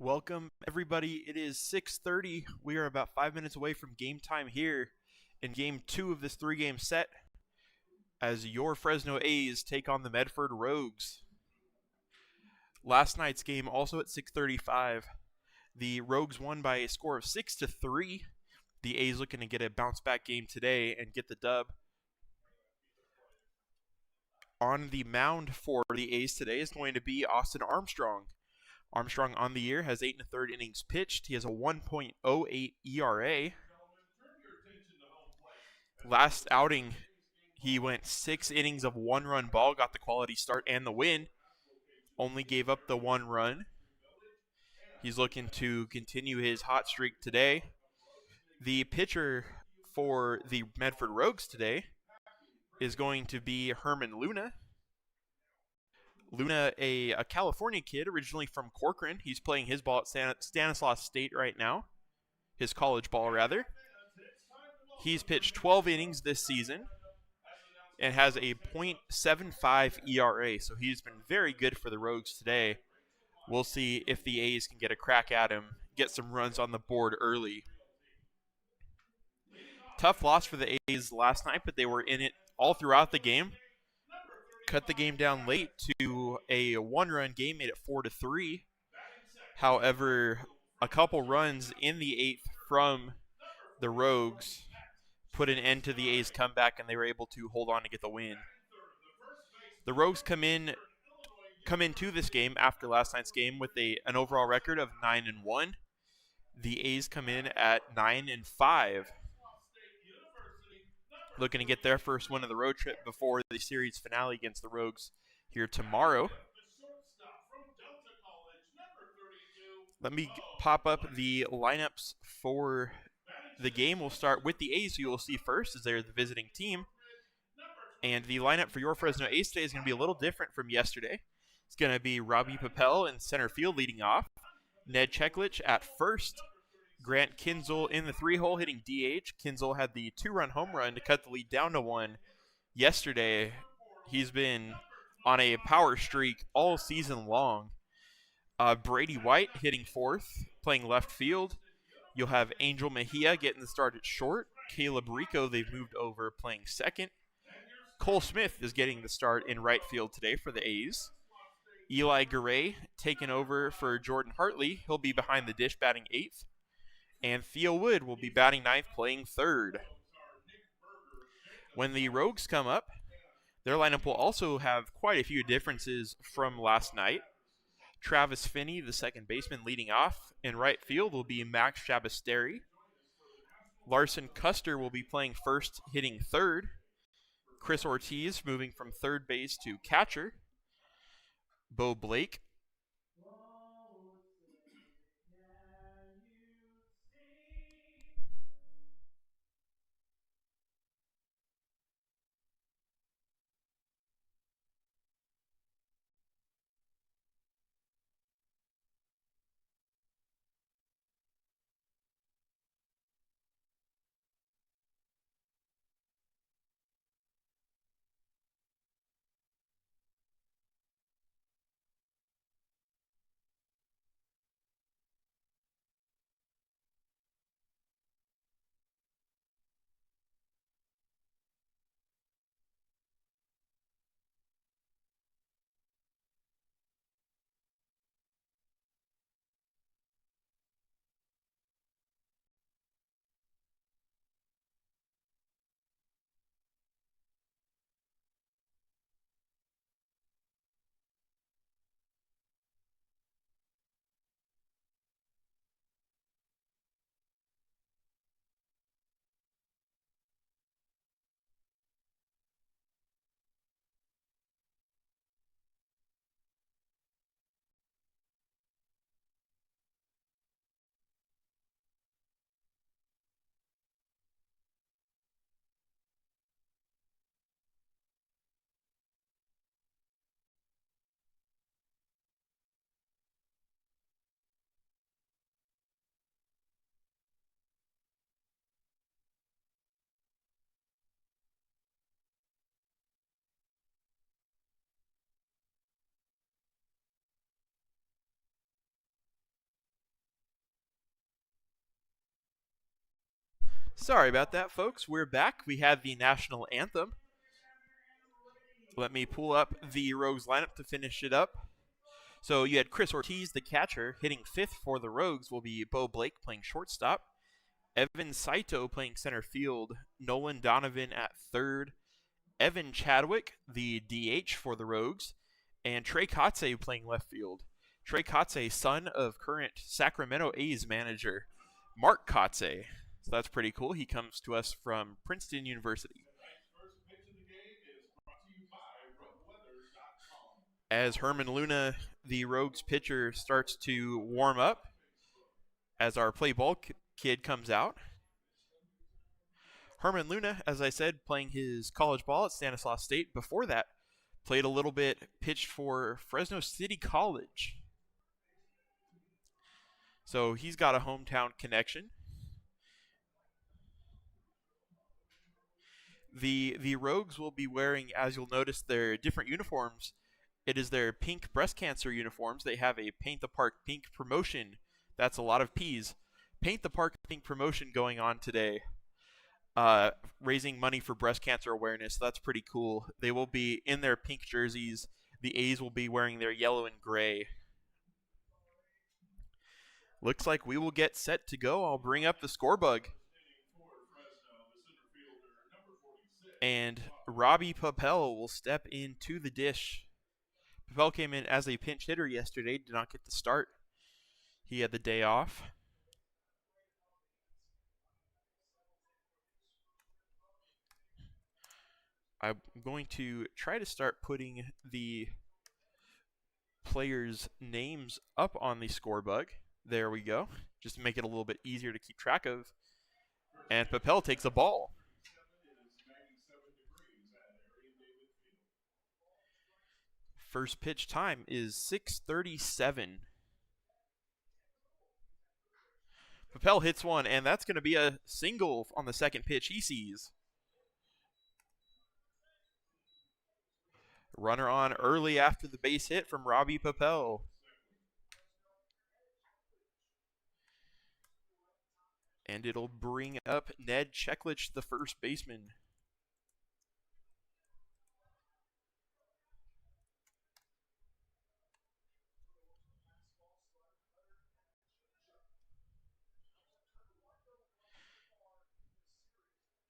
Welcome, everybody. It is 6:30. We are about 5 minutes away from game time here in game two of this three-game set as your Fresno A's take on the Medford Rogues. Last night's game also at 6:35. The Rogues won by a score of 6-3. The A's looking to get a bounce-back game today and get the dub. On the mound for the A's today is going to be Austin Armstrong. Armstrong on the year has 8 1/3 innings pitched. He has a 1.08 ERA. Last outing, he went 6 innings of one-run ball, got the quality start and the win. Only gave up the 1 run. He's looking to continue his hot streak today. The pitcher for the Medford Rogues today is going to be Herman Luna. Luna, a California kid, originally from Corcoran. He's playing his ball at Stanislaus State right now. His college ball, rather. He's pitched 12 innings this season and has a .75 ERA, so he's been very good for the Rogues today. We'll see if the A's can get a crack at him, get some runs on the board early. Tough loss for the A's last night, but they were in it all throughout the game. Cut the game down late to a 1-run game, made it 4-3. However, a couple runs in the 8th from the Rogues put an end to the A's comeback, and they were able to hold on to get the win. The Rogues come into this game after last night's game with an overall record of 9-1. The A's come in at 9-5. Looking to get their first win of the road trip before the series finale against the Rogues here tomorrow. Let me pop up the lineups for the game. We'll start with the A's, who you will see first as they're the visiting team. And the lineup for your Fresno A's today is going to be a little different from yesterday. It's going to be Robbie Papel in center field leading off, Ned Cheklich at first, Grant Kinzel in the 3-hole hitting DH. Kinzel had the 2-run home run to cut the lead down to 1 yesterday. He's been on a power streak all season long. Brady White hitting fourth, playing left field. You'll have Angel Mejia getting the start at short. Caleb Rico, they've moved over, playing second. Cole Smith is getting the start in right field today for the A's. Eli Garay taking over for Jordan Hartley. He'll be behind the dish batting 8th. And Theo Wood will be batting 9th, playing 3rd. When the Rogues come up, their lineup will also have quite a few differences from last night. Travis Finney, the second baseman, leading off. In right field will be Max Shabasteri. Larson Custer will be playing first, hitting 3rd. Chris Ortiz moving from 3rd base to catcher. Bo Blake Sorry about that, folks. We're back. We have the national anthem. Let me pull up the Rogues lineup to finish it up. So you had Chris Ortiz, the catcher, hitting fifth for the Rogues will be Bo Blake playing shortstop. Evan Saito playing center field. Nolan Donovan at third. Evan Chadwick, the DH for the Rogues. And Trey Kotze playing left field. Trey Kotze, son of current Sacramento A's manager Mark Kotze. So that's pretty cool. He comes to us from Princeton University. As Herman Luna, the Rogues pitcher, starts to warm up, as our play ball kid comes out. Herman Luna, as I said, playing his college ball at Stanislaus State. Before that, played a little bit, pitched for Fresno City College. So he's got a hometown connection. The Rogues will be wearing, as you'll notice, their different uniforms. It is their pink breast cancer uniforms. They have a Paint the Park Pink promotion. That's a lot of P's. Paint the Park Pink promotion going on today. Raising money for breast cancer awareness. That's pretty cool. They will be in their pink jerseys. The A's will be wearing their yellow and gray. Looks like we will get set to go. I'll bring up the score bug. And Robbie Papel will step into the dish. Papel came in as a pinch hitter yesterday, did not get the start. He had the day off. I'm going to try to start putting the players' names up on the score bug. There we go. Just to make it a little bit easier to keep track of. And Papel takes a ball. First pitch time is 6:37. Papel hits one, and that's going to be a single on the second pitch he sees. Runner on early after the base hit from Robbie Papel. And it'll bring up Ned Cheklich, the first baseman.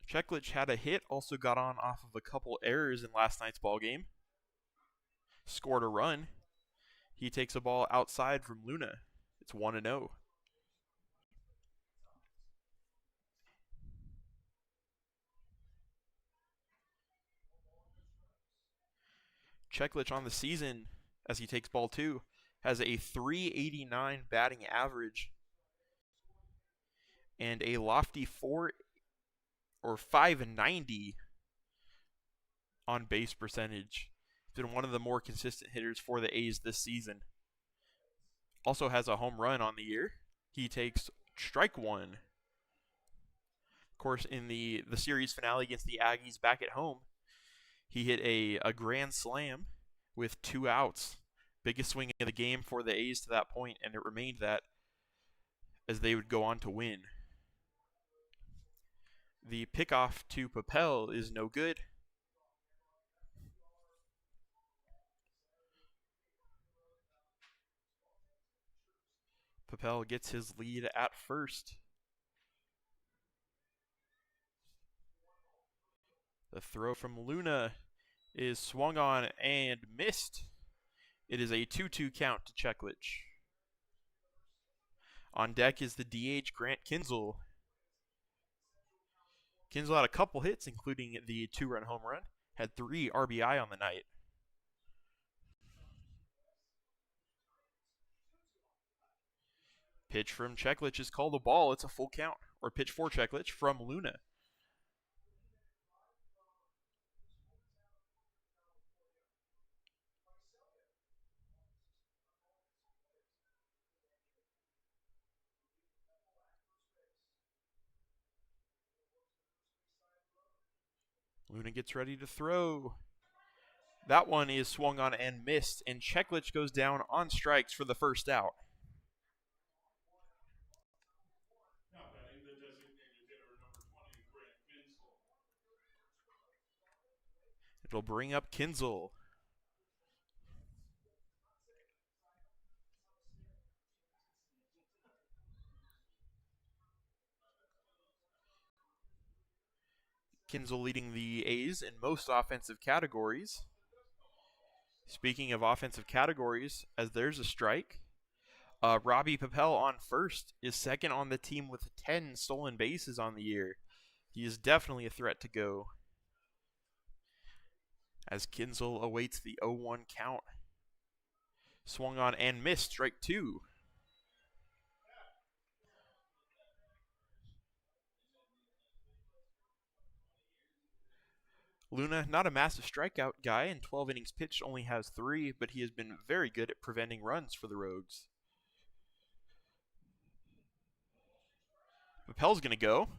Cheklich had a hit, also got on off of a couple errors in last night's ball game. Scored a run. He takes a ball outside from Luna. It's 1-0. Cheklich on the season, as he takes ball two, has a .389 batting average and a lofty 590 on base percentage. Been one of the more consistent hitters for the A's this season. Also has a home run on the year. He takes strike one. Of course, in the series finale against the Aggies back at home, he hit a grand slam with 2 outs. Biggest swing of the game for the A's to that point, and it remained that as they would go on to win. The pickoff to Papel is no good. Papel gets his lead at first. The throw from Luna is swung on and missed. It is a 2-2 count to Cheklich. On deck is the DH Grant Kinzel. Kinzel had a couple hits, including the 2-run home run. Had 3 RBI on the night. Pitch from Cheklich is called a ball. It's a full count. Or pitch for Cheklich from Luna. Luna gets ready to throw. That one is swung on and missed, and Cheklich goes down on strikes for the first out. It'll bring up Kinzel. Kinzel leading the A's in most offensive categories. Speaking of offensive categories, as there's a strike, Robbie Papel on first is second on the team with 10 stolen bases on the year. He is definitely a threat to go. As Kinzel awaits the 0-1 count. Swung on and missed, strike two. Luna, not a massive strikeout guy, and 12 innings pitched only has 3, but he has been very good at preventing runs for the Rogues. Papel's going to go.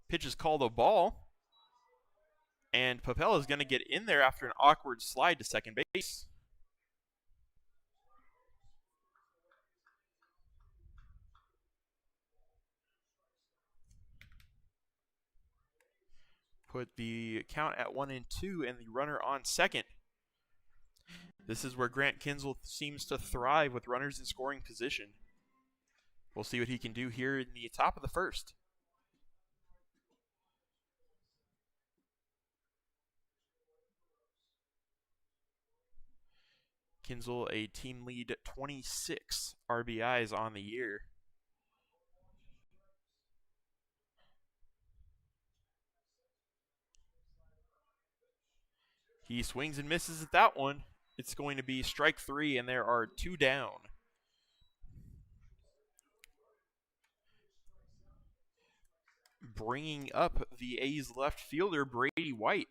Pitch is called a ball. And Papel is going to get in there after an awkward slide to second base. Put the count at 1-2 and the runner on second. This is where Grant Kinzel seems to thrive with runners in scoring position. We'll see what he can do here in the top of the first. Kinzel, a team lead 26 RBIs on the year. He swings and misses at that one. It's going to be strike 3, and there are 2 down. Bringing up the A's left fielder, Brady White.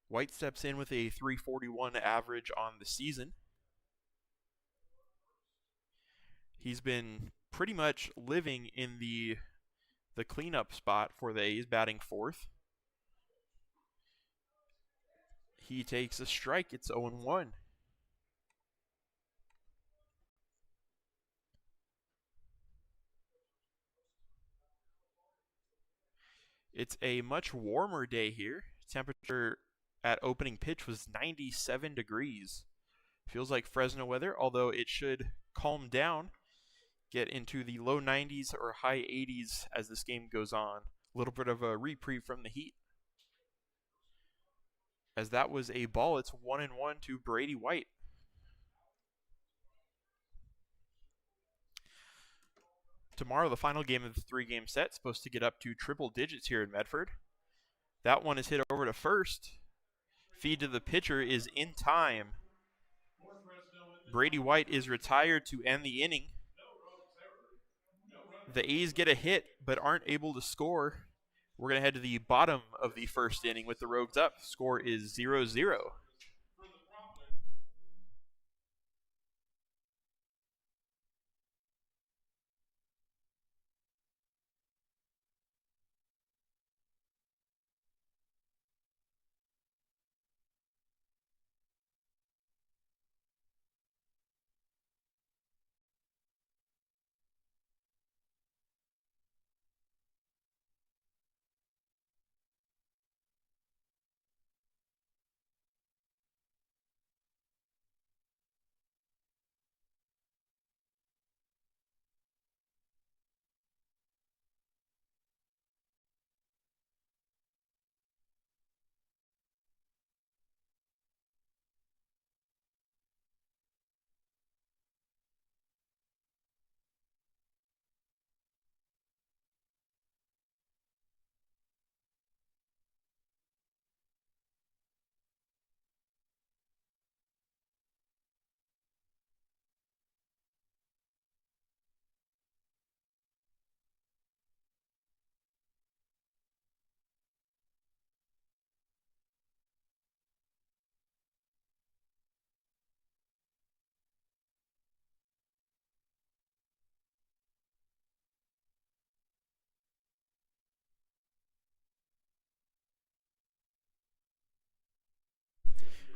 White steps in with a 341 average on the season. He's been pretty much living in the cleanup spot for the A's, batting fourth. He takes a strike. It's 0-1. It's a much warmer day here. Temperature at opening pitch was 97 degrees. Feels like Fresno weather, although it should calm down, get into the low 90s or high 80s as this game goes on. A little bit of a reprieve from the heat. As that was a ball, it's 1-1 to Brady White. Tomorrow, the final game of the 3-game set, supposed to get up to triple digits here in Medford. That one is hit over to first. Feed to the pitcher is in time. Brady White is retired to end the inning. The A's get a hit but aren't able to score. We're going to head to the bottom of the first inning with the Rogues up. Score is 0-0.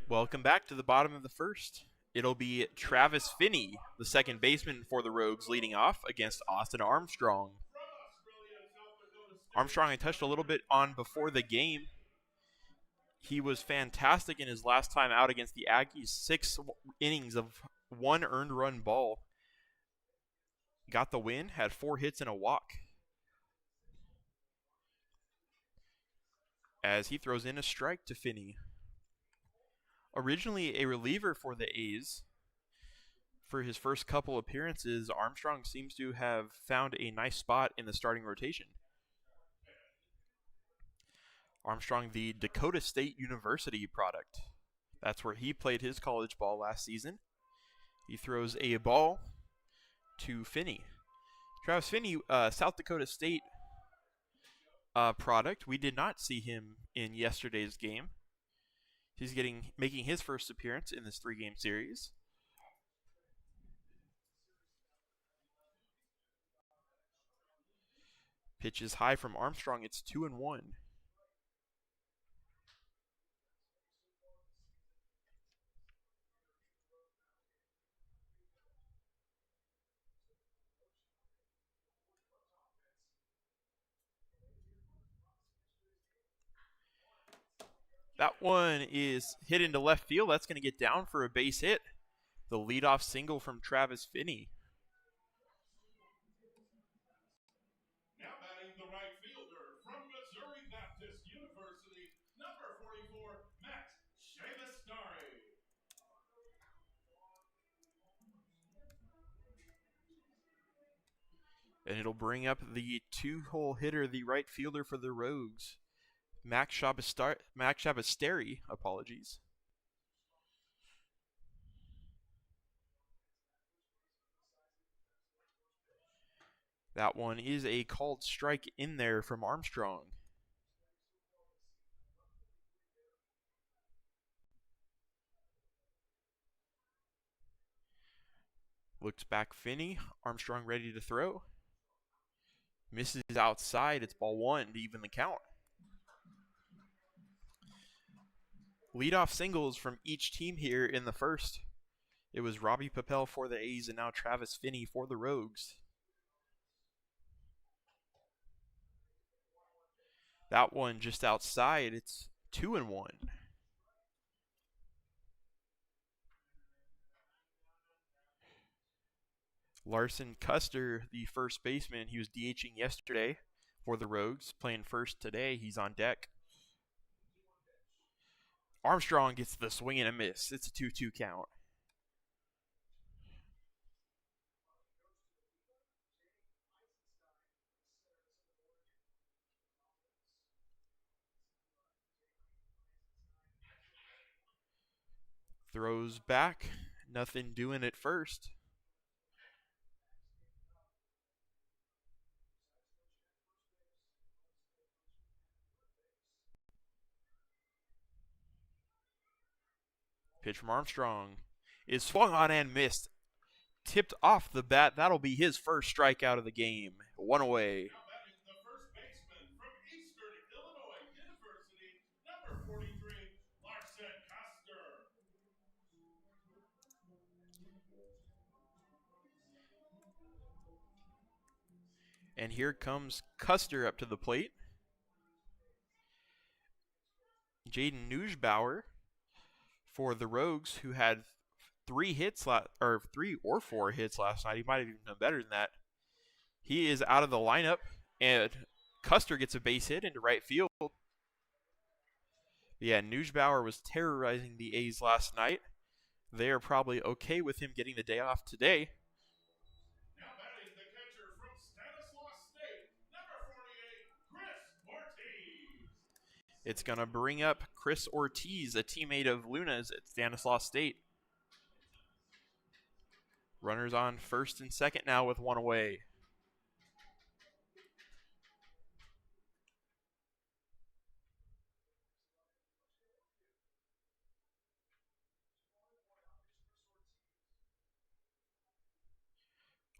Welcome back to the bottom of the first. It'll be Travis Finney, the second baseman for the Rogues, leading off against Austin Armstrong. Armstrong I touched a little bit on before the game. He was fantastic in his last time out against the Aggies. 6 innings of 1 earned run ball. Got the win, had 4 hits and a walk. As he throws in a strike to Finney. Originally a reliever for the A's, for his first couple appearances, Armstrong seems to have found a nice spot in the starting rotation. Armstrong, the Dakota State University product. That's where he played his college ball last season. He throws a ball to Finney. Travis Finney, South Dakota State product. We did not see him in yesterday's game. He's making his first appearance in this 3-game series. Pitch is high from Armstrong. It's 2-1. That one is hit into left field. That's going to get down for a base hit. The leadoff single from Travis Finney. Now batting the right fielder from Missouri Baptist University, number 44, Matt Shavastari. And it'll bring up the 2-hole hitter, the right fielder for the Rogues, Max Shavastari, apologies. That one is a called strike in there from Armstrong. Looks back Finney. Armstrong ready to throw. Misses outside. It's ball 1 to even the count. Leadoff singles from each team here in the first. It was Robbie Papel for the A's and now Travis Finney for the Rogues. That one just outside. It's 2-1. Larson Custer, the first baseman, he was DHing yesterday for the Rogues, playing first today. He's on deck. Armstrong gets the swing and a miss. It's a 2-2 count. Throws back. Nothing doing at first. Pitch from Armstrong is swung on and missed. Tipped off the bat. That'll be his first strikeout of the game. 1 away. Now batting the first baseman from Eastern Illinois University, number 43, Larson Custer. And here comes Custer up to the plate. Jaden Neusbauer for the Rogues, who had 3 or 4 hits last night. He might have even done better than that. He is out of the lineup, and Custer gets a base hit into right field. Yeah, Neusbauer was terrorizing the A's last night. They are probably okay with him getting the day off today. Now batting the catcher from Stanislaus State, number 48, Chris Ortiz. It's going to bring up Chris Ortiz, a teammate of Luna's at Stanislaus State. Runners on first and second now with 1 away.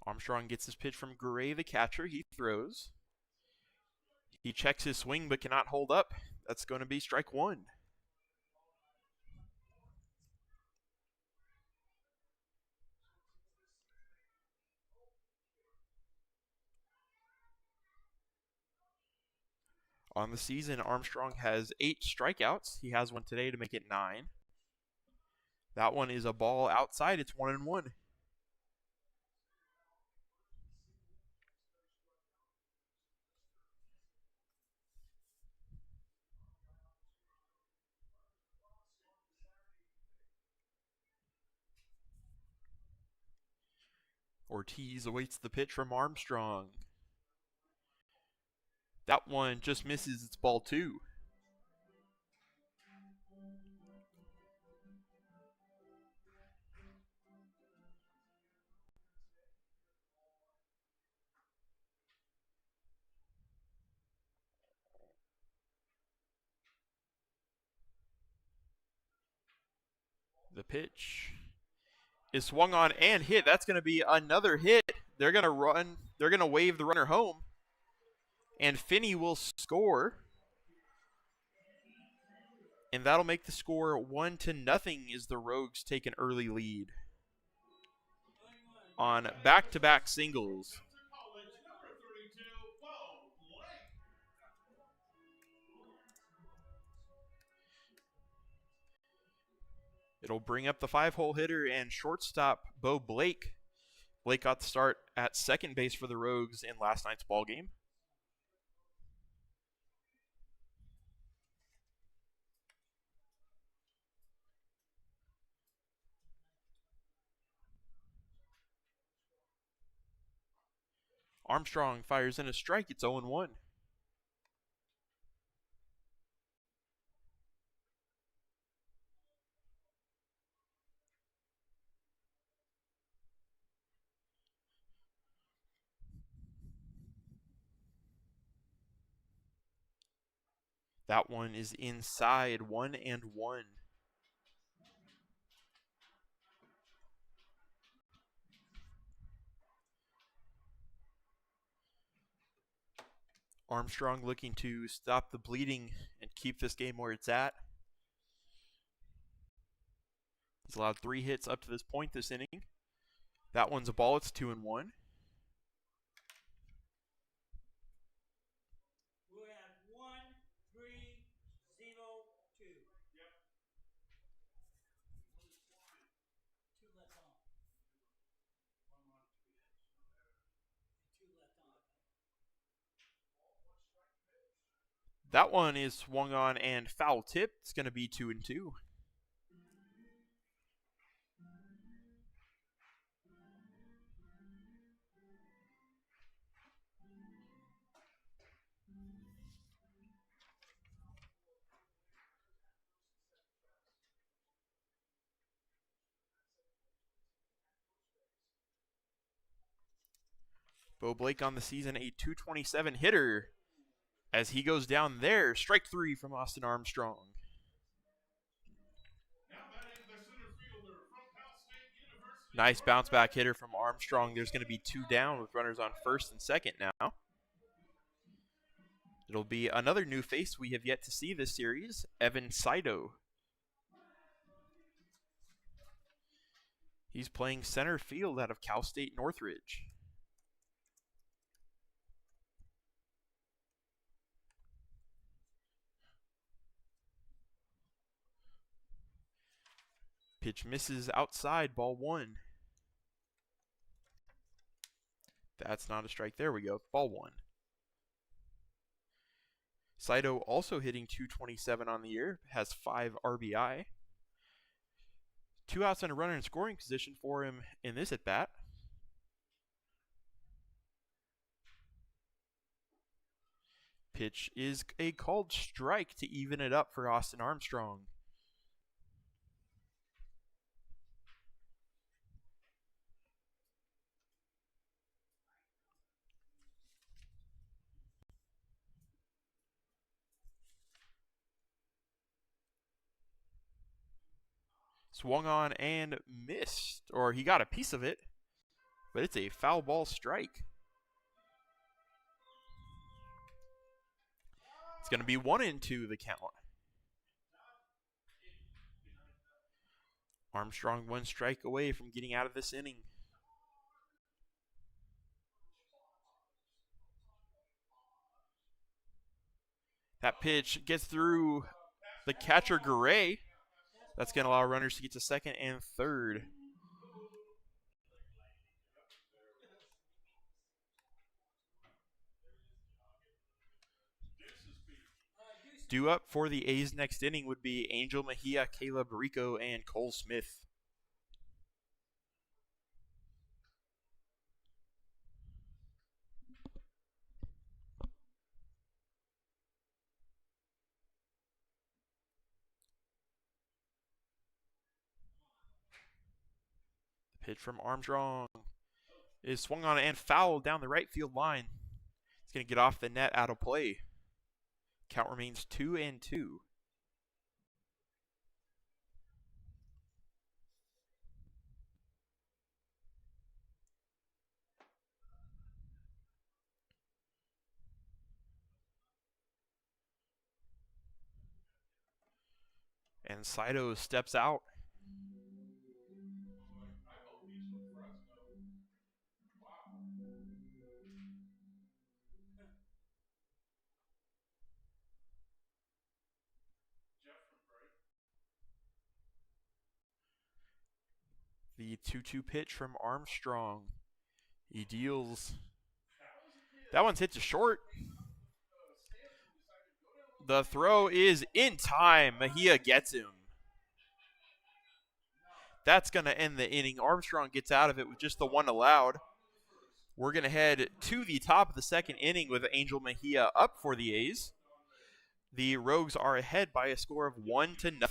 Armstrong gets his pitch from Gray, the catcher. He throws. He checks his swing but cannot hold up. That's going to be strike 1. On the season, Armstrong has 8 strikeouts. He has one today to make it 9. That one is a ball outside. It's 1-1. Ortiz awaits the pitch from Armstrong. That one just misses. It's ball 2. The pitch is swung on and hit. That's going to be another hit. They're going to run. They're going to wave the runner home. And Finney will score. And that'll make the score 1-0 as the Rogues take an early lead on back-to-back singles. It'll bring up the 5-hole hitter and shortstop Bo Blake. Blake got the start at second base for the Rogues in last night's ball game. Armstrong fires in a strike. It's 0-1. That one is inside, 1-1. Armstrong looking to stop the bleeding and keep this game where it's at. He's allowed 3 hits up to this point this inning. That one's a ball. It's 2-1. We have 1-3-0-2. Yep. 2 left on. 1 on, 2 hits. 2 left on. That one is swung on and foul tip. It's going to be 2-2. Bo Blake on the season, a .227 hitter. As he goes down there, strike 3 from Austin Armstrong. Nice bounce back hitter from Armstrong. There's going to be 2 down with runners on first and second now. It'll be another new face we have yet to see this series, Evan Saito. He's playing center field out of Cal State Northridge. Pitch misses outside, ball 1. That's not a strike. There we go, ball 1. Saito also hitting .227 on the year, has 5 RBI. 2 outs and a runner in scoring position for him in this at-bat. Pitch is a called strike to even it up for Austin Armstrong. Swung on and missed, or he got a piece of it, but it's a foul ball strike. It's going to be 1-2 the count. Armstrong 1 strike away from getting out of this inning. That pitch gets through the catcher, Garay. That's going to allow runners to get to second and third. Due up for the A's next inning would be Angel Mejia, Caleb Rico, and Cole Smith. The pitch from Armstrong is swung on and fouled down the right field line. It's going to get off the net out of play. Count remains 2-2. And Saito steps out. The 2-2 pitch from Armstrong. He deals. That one's hit to short. The throw is in time. Mejia gets him. That's going to end the inning. Armstrong gets out of it with just the one allowed. We're going to head to the top of the second inning with Angel Mejia up for the A's. The Rogues are ahead by a score of 1-0.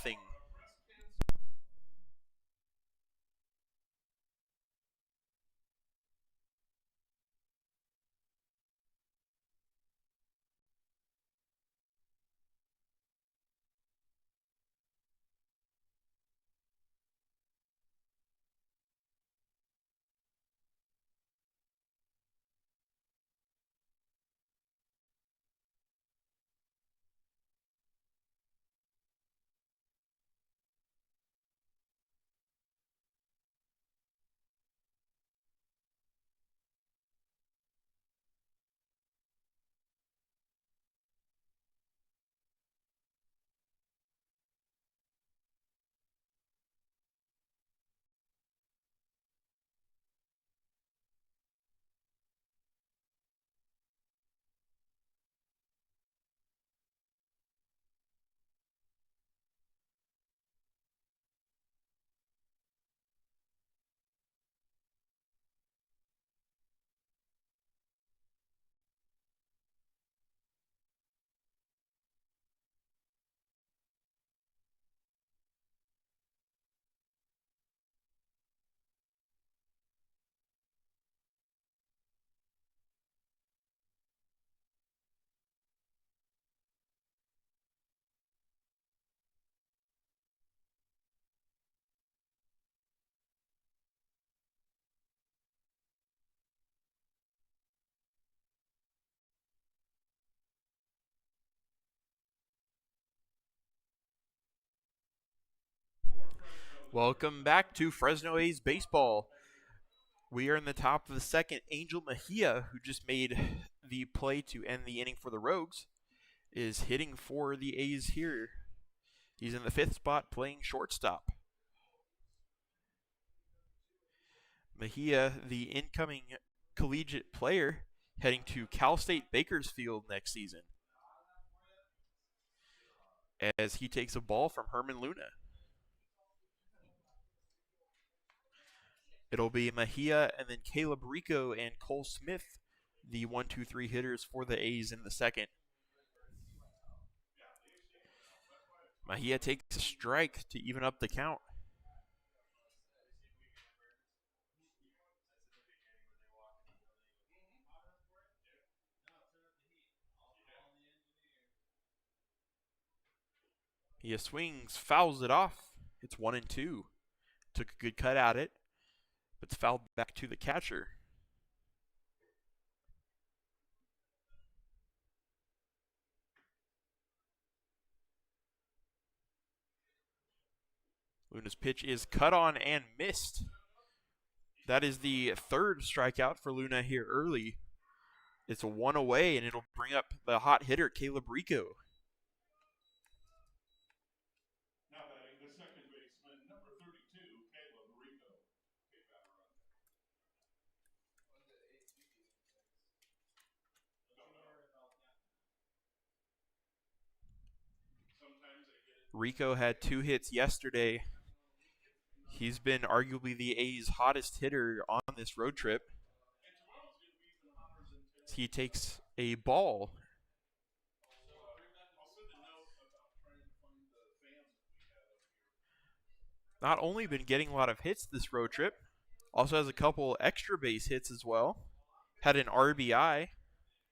Welcome back to Fresno A's baseball. We are in the top of the second. Angel Mejia, who just made the play to end the inning for the Rogues, is hitting for the A's here. He's in the fifth spot playing shortstop. Mejia, the incoming collegiate player, heading to Cal State Bakersfield next season, as he takes a ball from Herman Luna. It'll be Mejia and then Caleb Rico and Cole Smith, the 1-2-3 hitters for the A's in the second. Mejia takes a strike to even up the count. He swings, fouls it off. It's 1-2. Took a good cut at it, but it's fouled back to the catcher. Luna's pitch is cut on and missed. That is the third strikeout for Luna here early. It's a one away, and it'll bring up the hot hitter, Caleb Rico. Rico had 2 hits yesterday. He's been arguably the A's hottest hitter on this road trip. He takes a ball. Not only been getting a lot of hits this road trip, also has a couple extra base hits as well. Had an RBI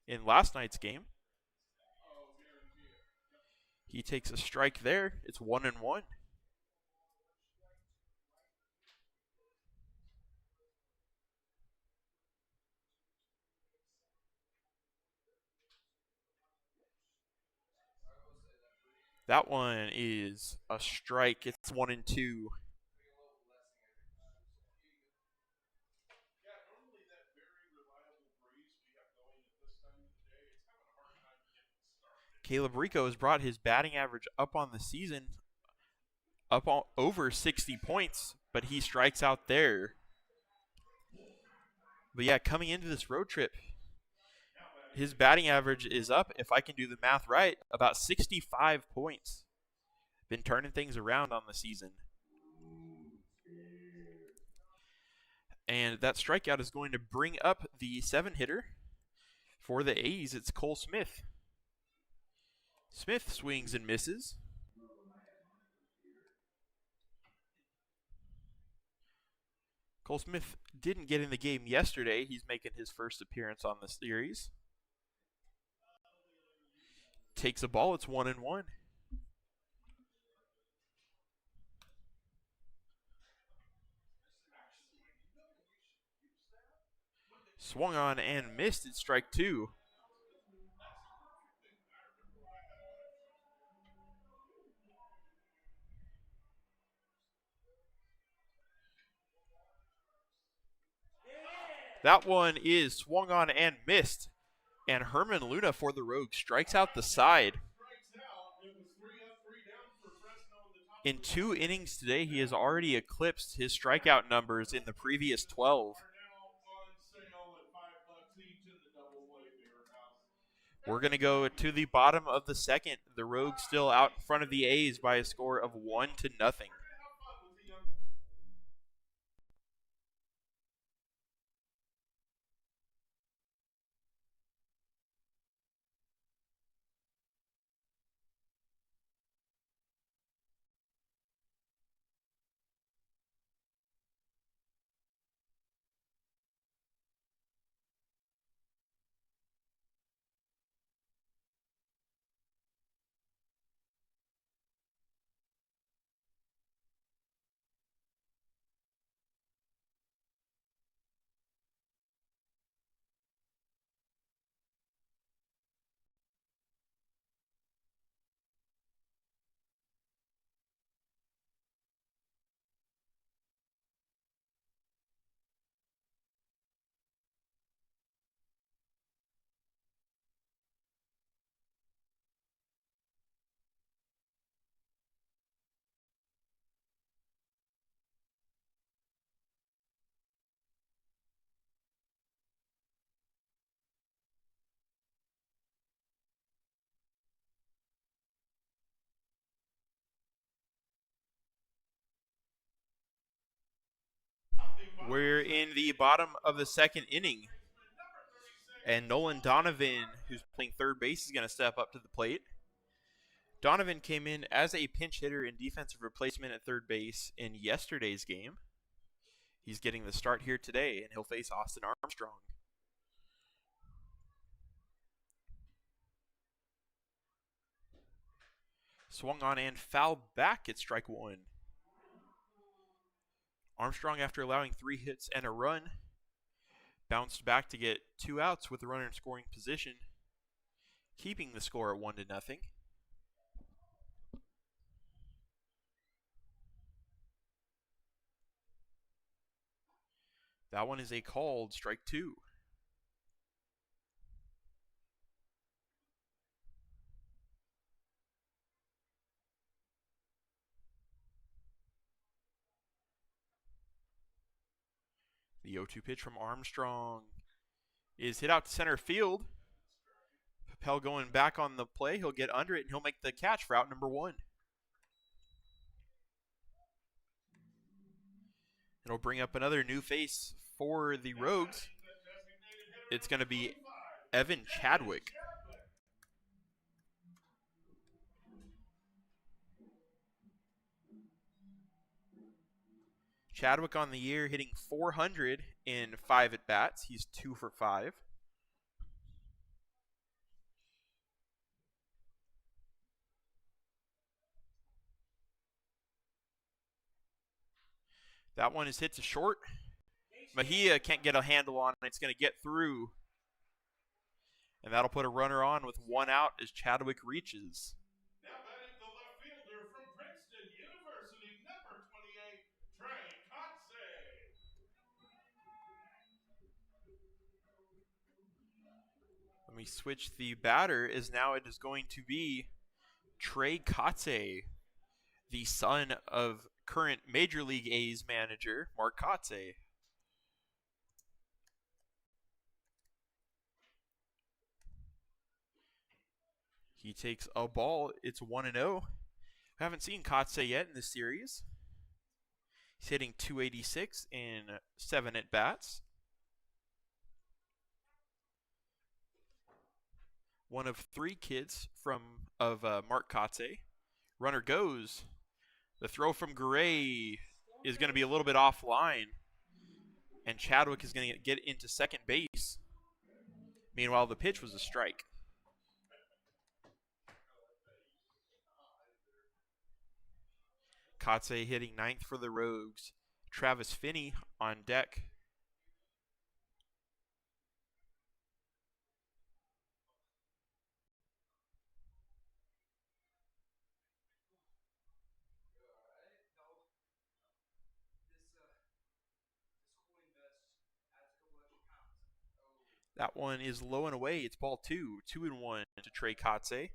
in last night's game. He takes a strike there. It's 1-1. That one is a strike. It's 1-2. Caleb Rico has brought his batting average up on the season, over 60 points, but he strikes out there. But yeah, coming into this road trip, his batting average is up, if I can do the math right, about 65 points. Been turning things around on the season. And that strikeout is going to bring up the 7-hitter. For the A's, it's Cole Smith. Smith swings and misses. Cole Smith didn't get in the game yesterday. He's making his first appearance on the series. Takes a ball. It's 1-1. Swung on and missed. It's strike 2. That one is swung on and missed. And Herman Luna for the Rogues strikes out the side. In 2 innings today, he has already eclipsed his strikeout numbers in the previous 12. We're going to go to the bottom of the second. The Rogues still out in front of the A's by a score of 1-0. We're in the bottom of the second inning. And Nolan Donovan, who's playing third base, is going to step up to the plate. Donovan came in as a pinch hitter and defensive replacement at third base in yesterday's game. He's getting the start here today, and he'll face Austin Armstrong. Swung on and fouled back at strike 1. Armstrong, after allowing 3 hits and a run, bounced back to get 2 outs with the runner in scoring position, keeping the score at 1-0. That one is a called strike 2. The 0-2 pitch from Armstrong is hit out to center field. Papel going back on the play. He'll get under it, and he'll make the catch for out number 1. It'll bring up another new face for the Rogues. It's going to be Evan Chadwick. Chadwick on the year hitting 400 in 5 at-bats. He's 2 for 5. That one is hit to short. Mejia can't get a handle on it. It's going to get through. And that'll put a runner on with 1 out as Chadwick reaches. Now batting the left fielder from Princeton University, number 28, Trey Kotze. Let me switch the batter, as now it is going to be Trey Kotze, the son of current Major League A's manager, Mark Kotze. He takes a ball. It's 1-0. I haven't seen Kotze yet in this series. He's hitting .286 in 7 at-bats. One of 3 kids of Mark Kotze. Runner goes. The throw from Gray is going to be a little bit offline, and Chadwick is going to get into second base. Meanwhile, the pitch was a strike. Kotze hitting 9th for the Rogues. Travis Finney on deck. That one is low and away. It's ball 2. 2-1 to Trey Kotze.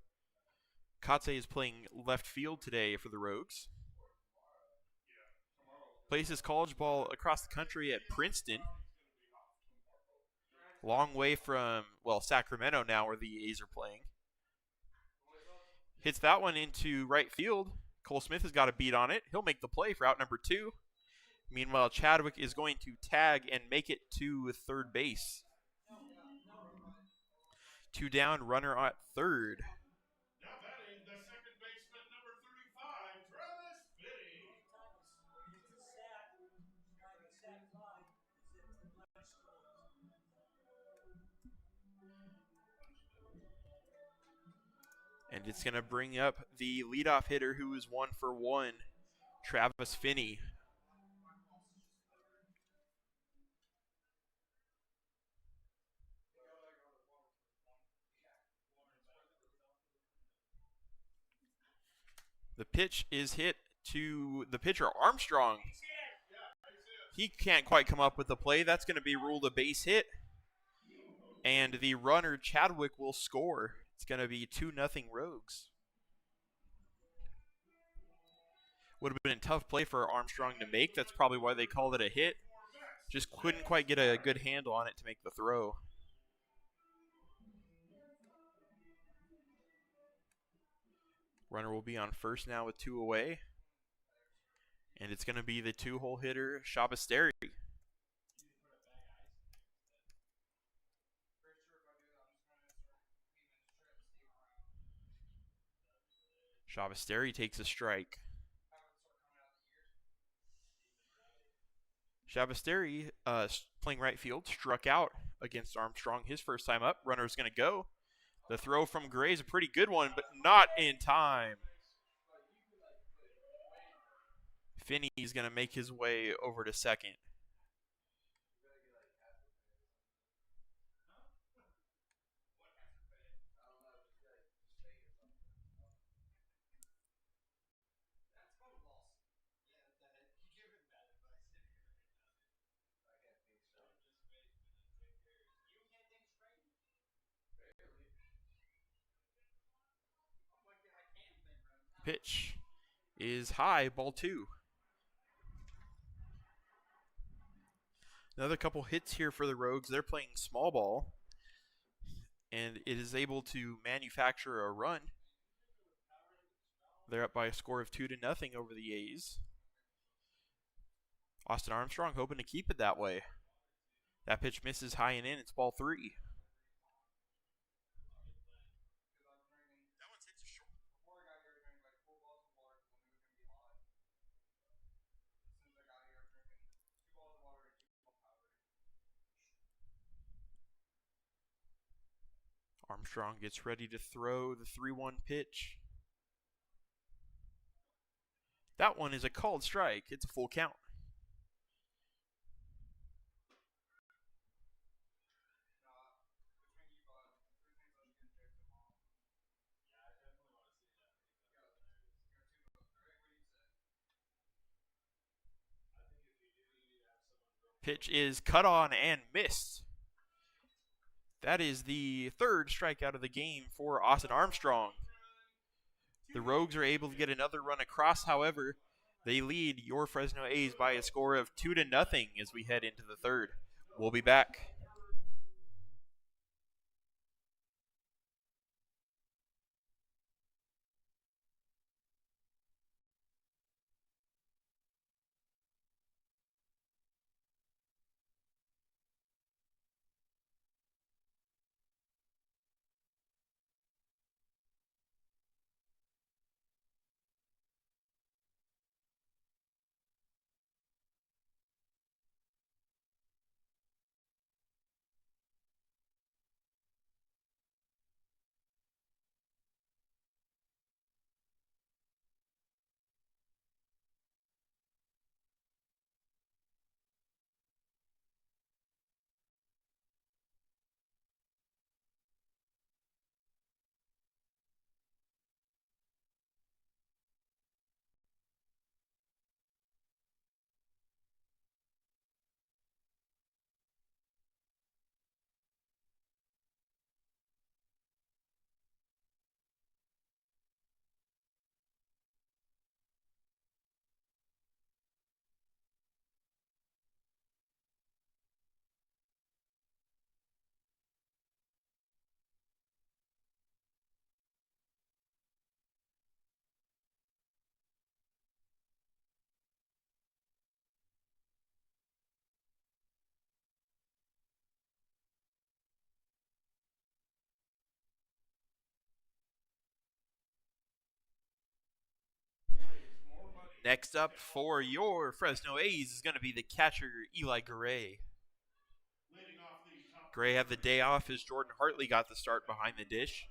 Kotze is playing left field today for the Rogues. Plays his college ball across the country at Princeton. Long way from, Sacramento now, where the A's are playing. Hits that one into right field. Cole Smith has got a beat on it. He'll make the play for out number 2. Meanwhile, Chadwick is going to tag and make it to third base. 2 down, runner at third. Now batting the second baseman, number 35, Travis Finney. And it's going to bring up the leadoff hitter, who is 1 for 1, Travis Finney. The pitch is hit to the pitcher, Armstrong. He can't quite come up with the play. That's going to be ruled a base hit. And the runner, Chadwick, will score. It's going to be 2-0 Rogues. Would have been a tough play for Armstrong to make. That's probably why they called it a hit. Just couldn't quite get a good handle on it to make the throw. Runner will be on first now with 2 away. And it's going to be the 2-hole hitter, Shabasteri. Shabasteri takes a strike. Shabasteri, playing right field, struck out against Armstrong his first time up. Runner's going to go. The throw from Gray is a pretty good one, but not in time. Finney's going to make his way over to second. Pitch is high, ball 2. Another couple hits here for the Rogues. They're playing small ball, and it is able to manufacture a run. They're up by a score of 2-0 over the A's. Austin Armstrong hoping to keep it that way. That pitch misses high and in. It's ball 3. Armstrong gets ready to throw the 3-1 pitch. That one is a called strike. It's a full count. Pitch is cut on and missed. That is the 3rd strikeout of the game for Austin Armstrong. The Rogues are able to get another run across. However, they lead your Fresno A's by a score of 2-0 as we head into the 3rd. We'll be back. Next up for your Fresno A's is going to be the catcher, Eli Gray. Gray had the day off as Jordan Hartley got the start behind the dish.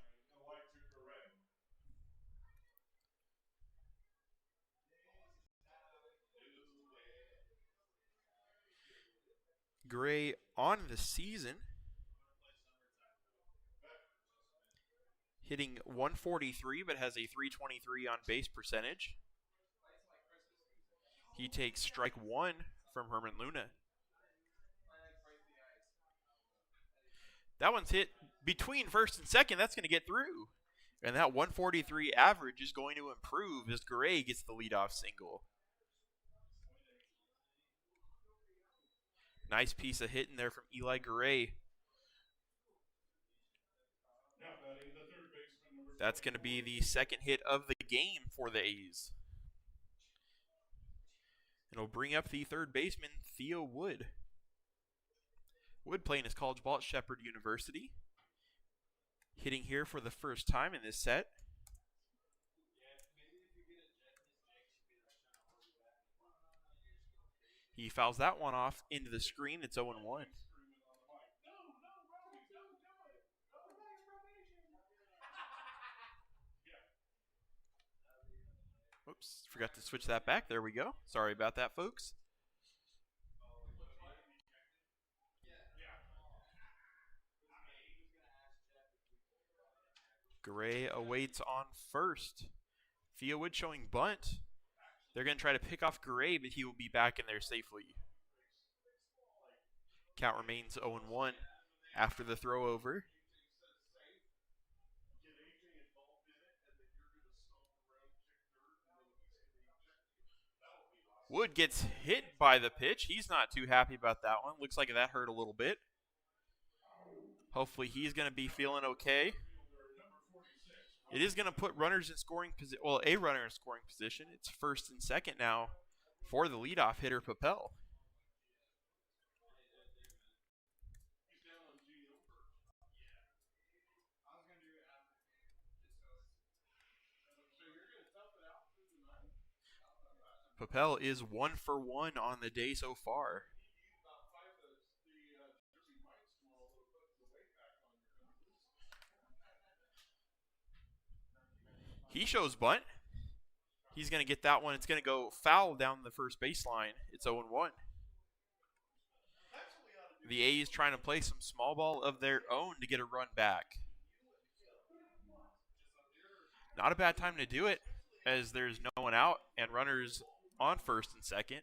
Gray on the season hitting 143 but has a 323 on base percentage. He takes strike 1 from Herman Luna. That one's hit between first and second. That's going to get through. And that 143 average is going to improve as Gray gets the leadoff single. Nice piece of hitting there from Eli Gray. That's going to be the second hit of the game for the A's. It'll bring up the third baseman, Theo Wood. Wood playing his college ball at Shepherd University. Hitting here for the first time in this set. He fouls that one off into the screen. It's 0-1. Oops, forgot to switch that back. There we go. Sorry about that, folks. Gray awaits on first. Theo Wood showing bunt. They're going to try to pick off Gray, but he will be back in there safely. Count remains 0-1 after the throw over. Wood gets hit by the pitch. He's not too happy about that one. Looks like that hurt a little bit. Hopefully he's going to be feeling okay. It is going to put runners in scoring position. Well, a runner in scoring position. It's first and second now for the leadoff hitter, Papel. Papel is 1 for 1 on the day so far. He shows bunt. He's going to get that one. It's going to go foul down the first baseline. It's 0-1. The A's trying to play some small ball of their own to get a run back. Not a bad time to do it, as there's no one out and runners on first and second.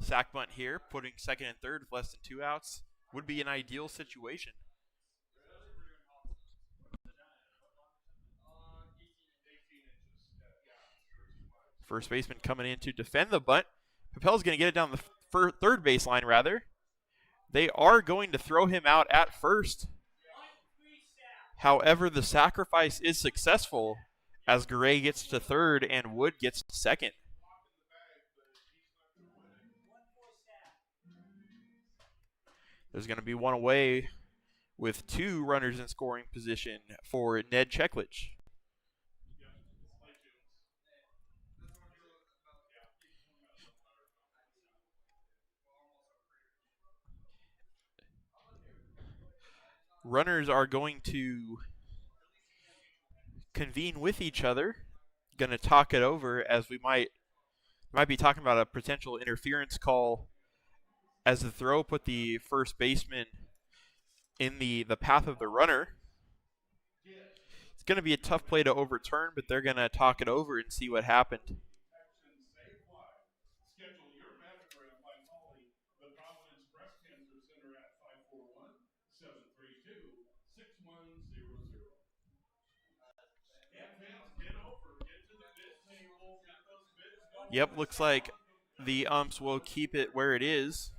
Sack bunt here, putting second and third with less than 2 outs, would be an ideal situation. First baseman coming in to defend the bunt. Papel's going to get it down the third baseline, rather. They are going to throw him out at first. However, the sacrifice is successful as Garay gets to third and Wood gets to second. There's going to be one away with 2 runners in scoring position for Ned Cheklich. Runners are going to convene with each other, going to talk it over, as we might be talking about a potential interference call as the throw put the first baseman in the path of the runner. It's going to be a tough play to overturn, but they're going to talk it over and see what happened. Yep, looks like the umps will keep it where it is.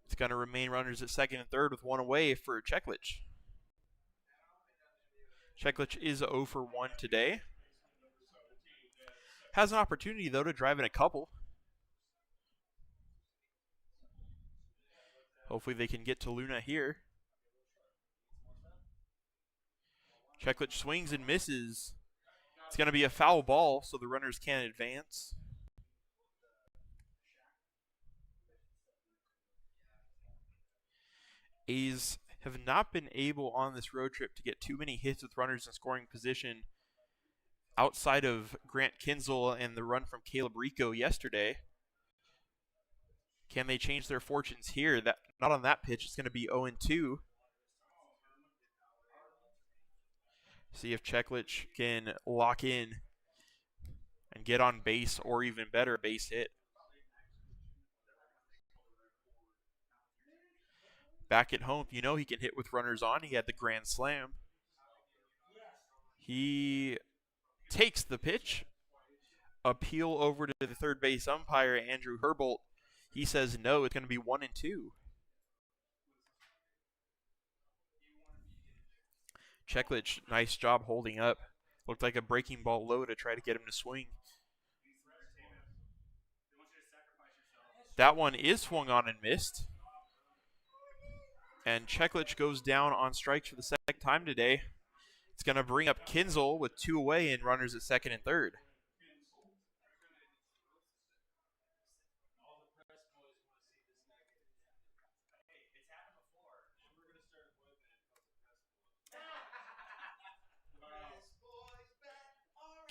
It's going to remain runners at second and third with 1 away for Cheklich. Cheklich is 0 for 1 today. Has an opportunity, though, to drive in a couple. Hopefully they can get to Luna here. Cheklich swings and misses. It's going to be a foul ball, so the runners can't advance. A's have not been able on this road trip to get too many hits with runners in scoring position outside of Grant Kinzel and the run from Caleb Rico yesterday. Can they change their fortunes here? That not on that pitch. It's going to be 0-2. See if Cheklich can lock in and get on base, or even better, base hit. Back at home, you know he can hit with runners on. He had the grand slam. He takes the pitch. Appeal over to the third base umpire, Andrew Herbold. He says no, it's going to be 1-2. Cheklich, nice job holding up. Looked like a breaking ball low to try to get him to swing. That one is swung on and missed. And Cheklich goes down on strikes for the second time today. It's going to bring up Kinzel with 2 away and runners at second and third.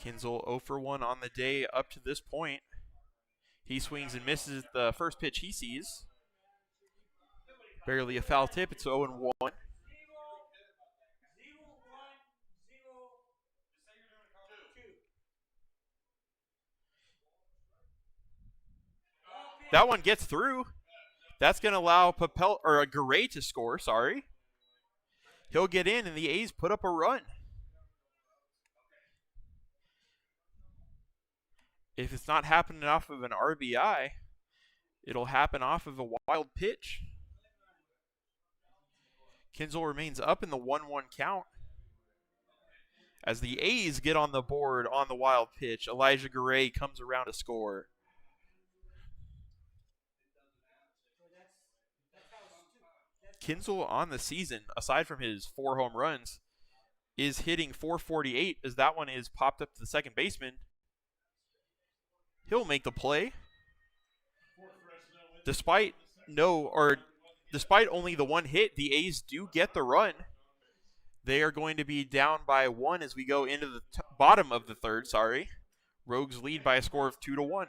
Kinzel 0 for 1 on the day up to this point. He swings and misses the first pitch he sees. Barely a foul tip. It's 0-1. That one gets through. That's going to allow Garay to score. Sorry. He'll get in, and the A's put up a run. If it's not happening off of an RBI, it'll happen off of a wild pitch. Kinzel remains up in the 1-1 count. As the A's get on the board on the wild pitch, Elijah Garay comes around to score. Kinzel on the season, aside from his 4 home runs, is hitting .448 as that one is popped up to the second baseman. He'll make the play. For Fresno in the Despite second no or quarter, despite only the one hit, the A's do get the run. They are going to be down by 1 as we go into the bottom of the third. Sorry, Rogues lead by a score of 2-1.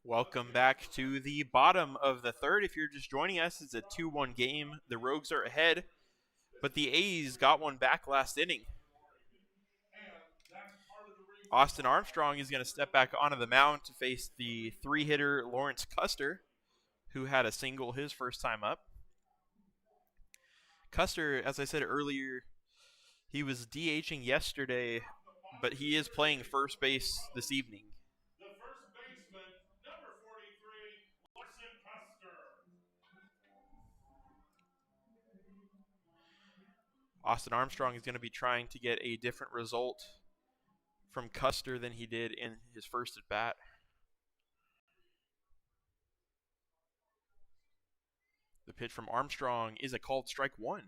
Welcome back to the bottom of the third. If you're just joining us, it's a 2-1 game. The Rogues are ahead, but the A's got one back last inning. Austin Armstrong is going to step back onto the mound to face the 3-hitter Lawrence Custer, who had a single his first time up. Custer, as I said earlier, he was DHing yesterday, but he is playing first base this evening. the first baseman, number 43, Larson Custer. Austin Armstrong is going to be trying to get a different result from Custer than he did in his first at bat. The pitch from Armstrong is a called strike 1.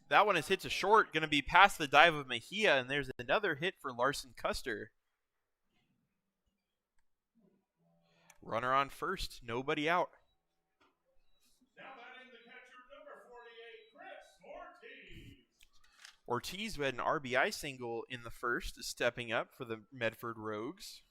That one is hit to short, going to be past the dive of Mejia, and there's another hit for Larson Custer. Runner on first, nobody out. Now batting the catcher, number 48, Chris Ortiz. Ortiz, who had an RBI single in the first, is stepping up for the Medford Rogues.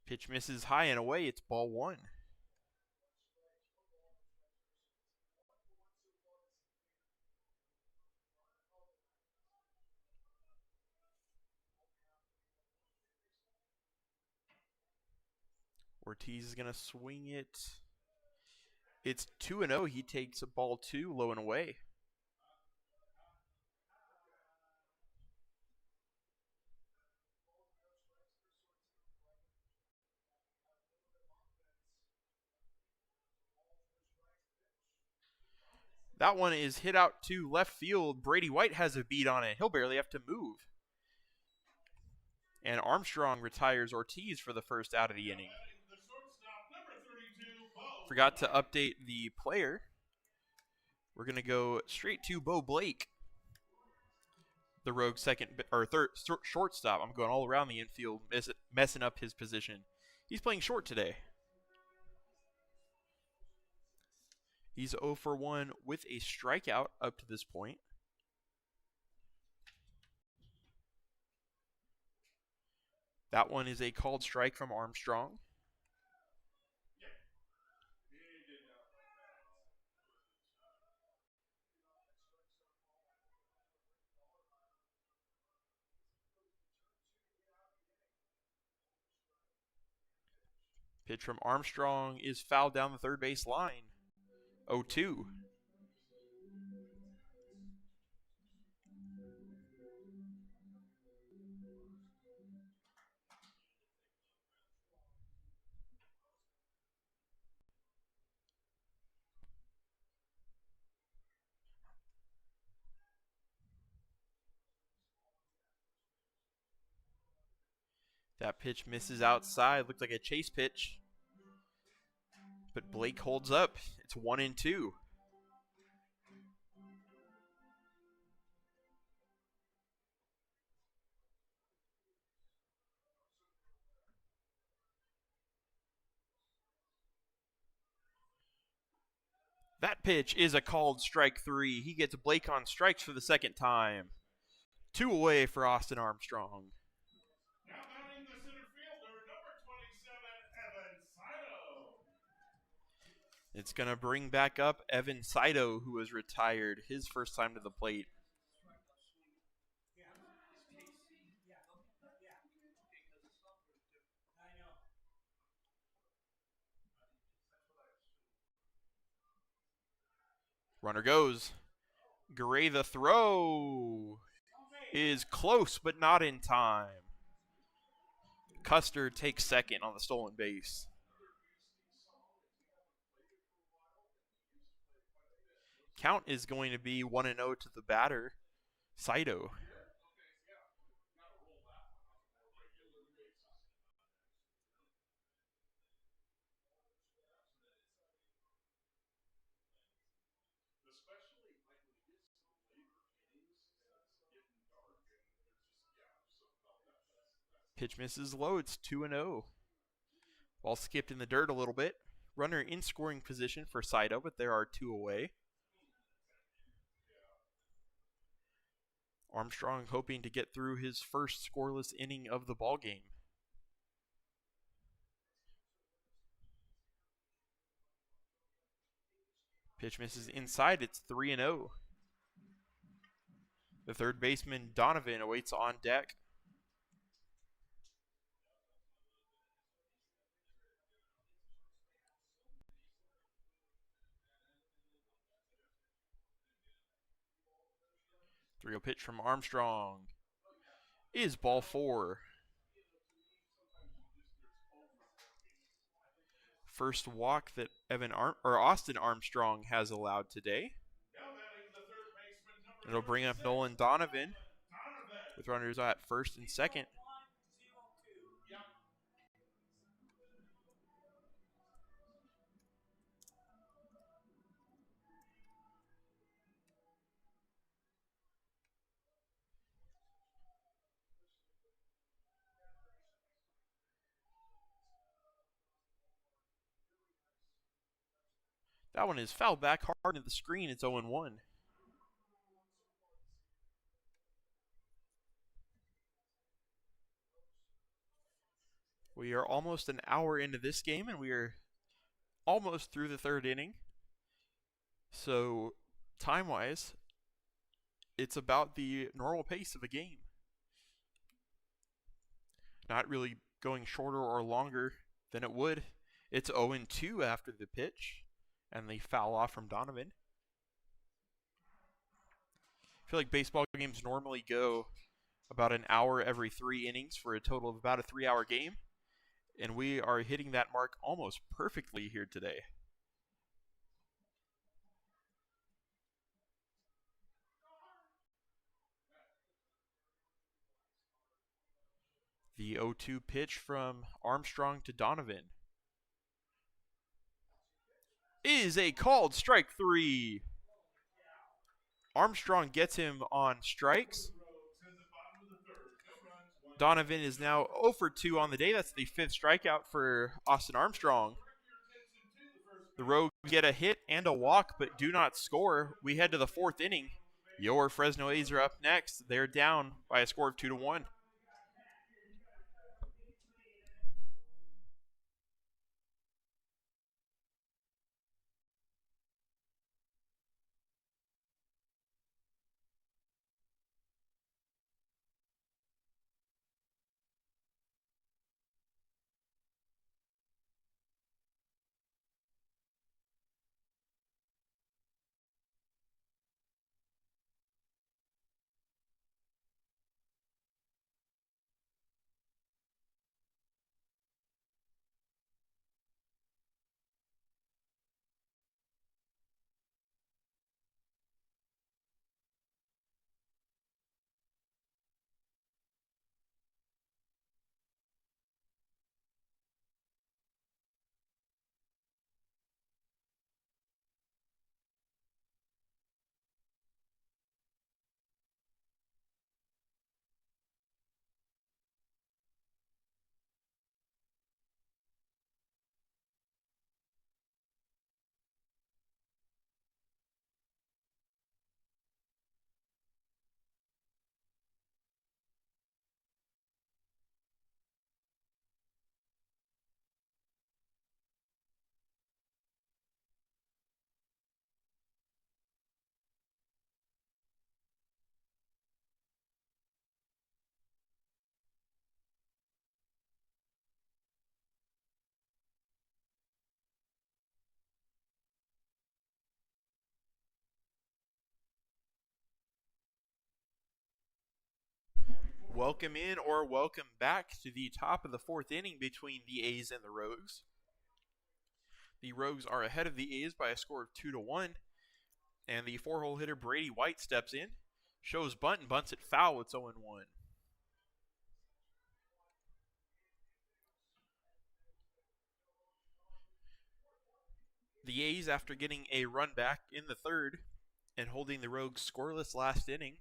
Pitch misses high and away. It's ball 1. Ortiz is going to swing it. It's 2-0. He takes a ball 2, low and away. That one is hit out to left field. Brady White has a beat on it. He'll barely have to move. And Armstrong retires Ortiz for the first out of the inning. Forgot to update the player. We're going to go straight to Bo Blake, the Rogue second or third shortstop. I'm going all around the infield, messing up his position. He's playing short today. He's 0 for 1 with a strikeout up to this point. That one is a called strike from Armstrong. Pitch from Armstrong is fouled down the third base line. 0-2. That pitch misses outside. Looked like a chase pitch. But Blake holds up. It's 1-2. That pitch is a called strike 3. He gets Blake on strikes for the second time. 2 away for Austin Armstrong. Now batting the center fielder, number 27, Evan Saito. It's going to bring back up Evan Saito, who was retired his first time to the plate. Runner goes. Gray, the throw is close, but not in time. Custer takes second on the stolen base. Count is going to be 1-0 to the batter, Saito. Pitch misses low. It's 2-0. Ball skipped in the dirt a little bit. Runner in scoring position for Saito, but there are 2 away. Armstrong hoping to get through his first scoreless inning of the ball game. Pitch misses inside. It's 3-0. The third baseman, Donovan, awaits on deck. Three-0 pitch from Armstrong is ball 4. First walk that Austin Armstrong has allowed today. It'll bring up Nolan Donovan with runners at first and second. That one is fouled back hard into the screen. It's 0-1. We are almost an hour into this game, and we are almost through the third inning. So, time-wise, it's about the normal pace of a game. Not really going shorter or longer than it would. It's 0-2 after the pitch, and the foul off from Donovan. I feel like baseball games normally go about an hour every 3 innings for a total of about a 3-hour game. And we are hitting that mark almost perfectly here today. The 0-2 pitch from Armstrong to Donovan is a called strike 3. Armstrong gets him on strikes. Donovan is now 0 for 2 on the day. That's the 5th strikeout for Austin Armstrong. The Rogues get a hit and a walk, but do not score. We head to the 4th inning. Your Fresno A's are up next. They're down by a score of 2-1. Welcome in or welcome back to the top of the fourth inning between the A's and the Rogues. The Rogues are ahead of the A's by a score of 2-1, and the four-hole hitter Brady White steps in, shows bunt and bunts it foul. It's 0-1. The A's, after getting a run back in the third and holding the Rogues scoreless last inning,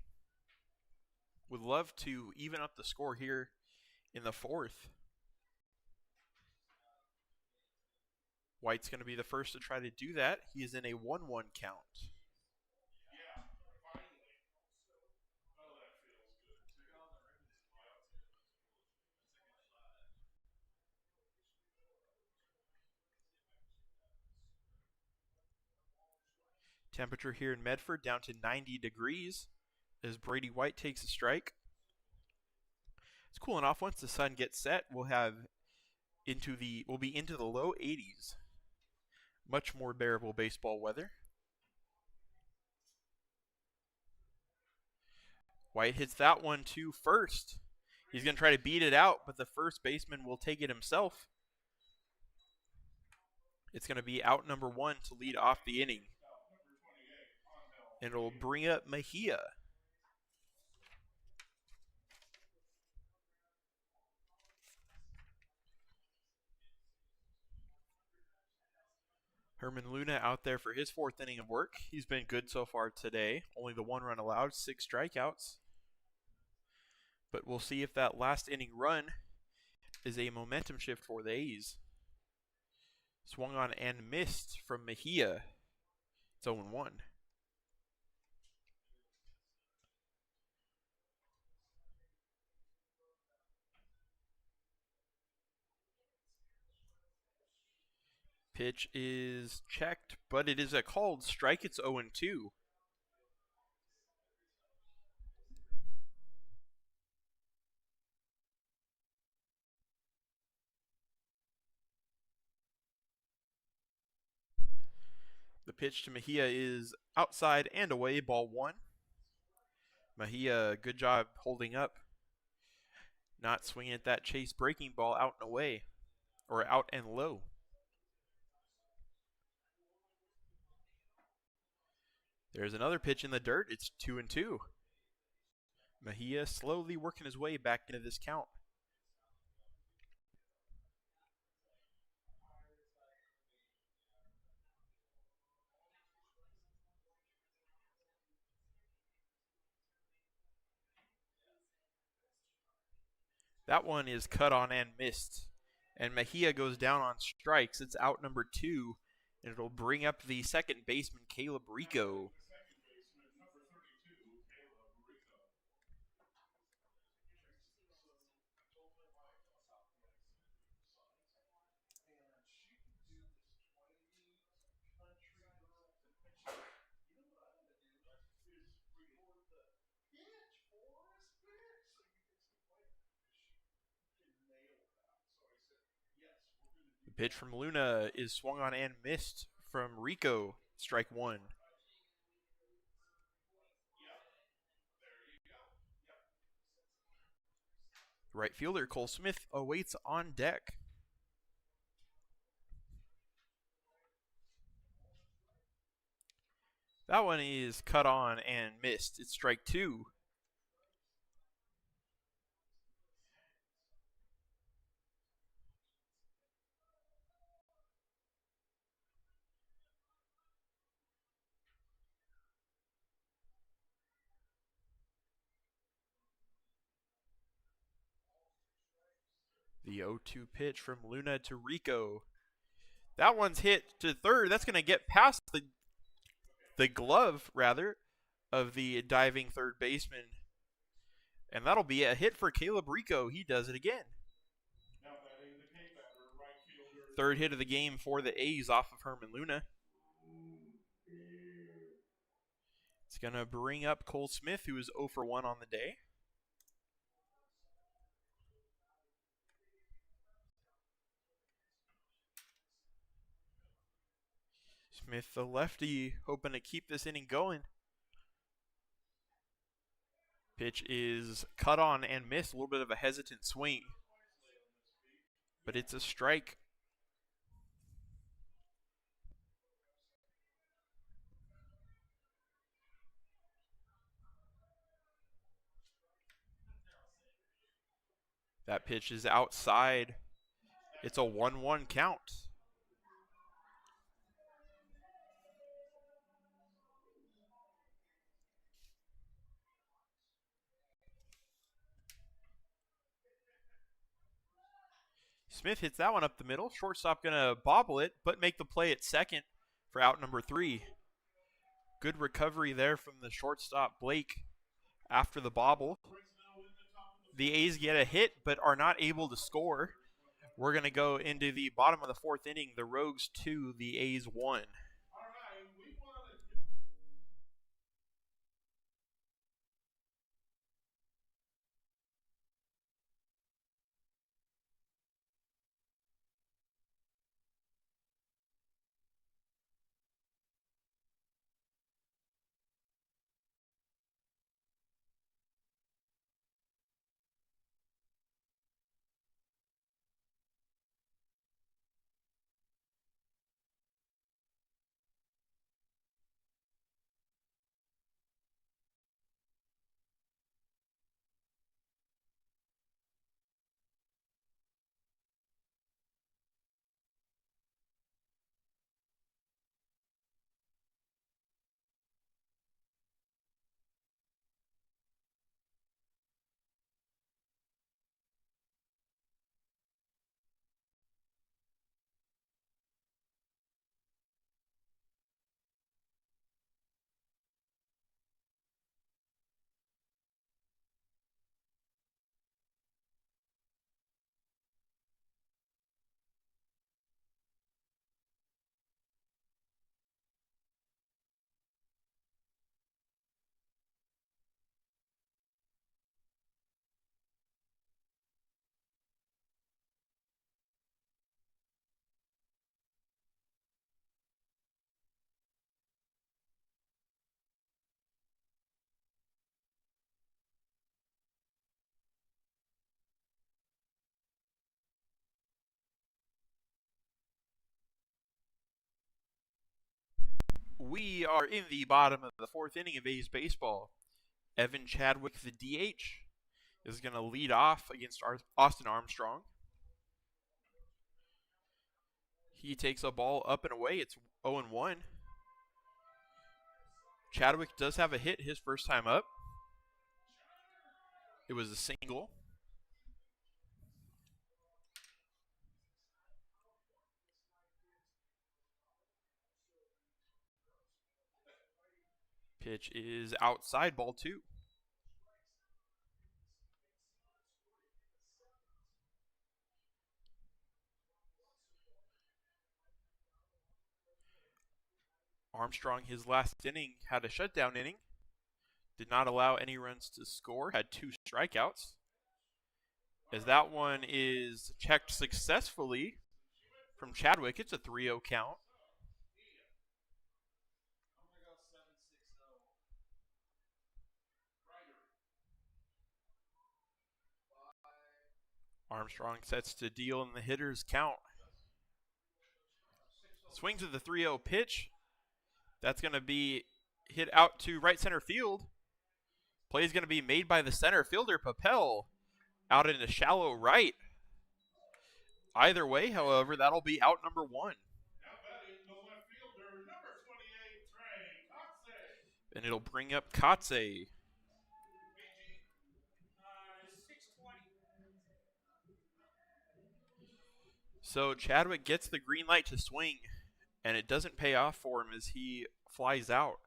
would love to even up the score here in the fourth. White's going to be the first to try to do that. He is in a 1-1 count. Temperature here in Medford down to 90 degrees as Brady White takes a strike. It's cooling off. Once the sun gets set, we'll be into the low 80s. Much more bearable baseball weather. White hits that one to first. He's going to try to beat it out, but the first baseman will take it himself. It's going to be out number 1 to lead off the inning. And it'll bring up Mejia. Herman Luna out there for his fourth inning of work. He's been good so far today. Only the 1 run allowed, 6 strikeouts. But we'll see if that last inning run is a momentum shift for the A's. Swung on and missed from Mejia. It's 0-1. Pitch is checked, but it is a called strike. It's 0-2. The pitch to Mejia is outside and away, ball 1. Mejia, good job holding up. Not swinging at that chase breaking ball out and away, or out and low. There's another pitch in the dirt. It's 2-2. Mejia slowly working his way back into this count. That one is cut on and missed. And Mejia goes down on strikes. It's out number 2. And it'll bring up the second baseman, Caleb Rico. The pitch from Luna is swung on and missed from Rico. Strike 1. Right fielder Cole Smith awaits on deck. That one is cut on and missed. It's strike 2. The 0-2 pitch from Luna to Rico. That one's hit to third. That's going to get past the glove, rather, of the diving third baseman. And that'll be a hit for Caleb Rico. He does it again. Third hit of the game for the A's off of Herman Luna. It's going to bring up Cole Smith, who is 0 for 1 on the day. Smith, the lefty, hoping to keep this inning going. Pitch is cut on and missed. A little bit of a hesitant swing, but it's a strike. That pitch is outside. It's a 1-1 count. Smith hits that one up the middle. Shortstop going to bobble it, but make the play at second for out number 3. Good recovery there from the shortstop, Blake, after the bobble. The A's get a hit, but are not able to score. We're going to go into the bottom of the 4th inning. The Rogues 2, the A's 1. We are in the bottom of the 4th inning of A's baseball. Evan Chadwick, the DH, is going to lead off against Austin Armstrong. He takes a ball up and away. It's 0-1. Chadwick does have a hit his first time up. It was a single. Pitch is outside, ball 2. Armstrong, his last inning, had a shutdown inning. Did not allow any runs to score. Had 2 strikeouts. As that one is checked successfully from Chadwick, it's a 3-0 count. Armstrong sets to deal in the hitter's count. Swings at the 3-0 pitch. That's going to be hit out to right center field. Play is going to be made by the center fielder, Papel, out into shallow right. Either way, however, that'll be out number 1. And it'll bring up Kotze. So Chadwick gets the green light to swing, and it doesn't pay off for him as he flies out.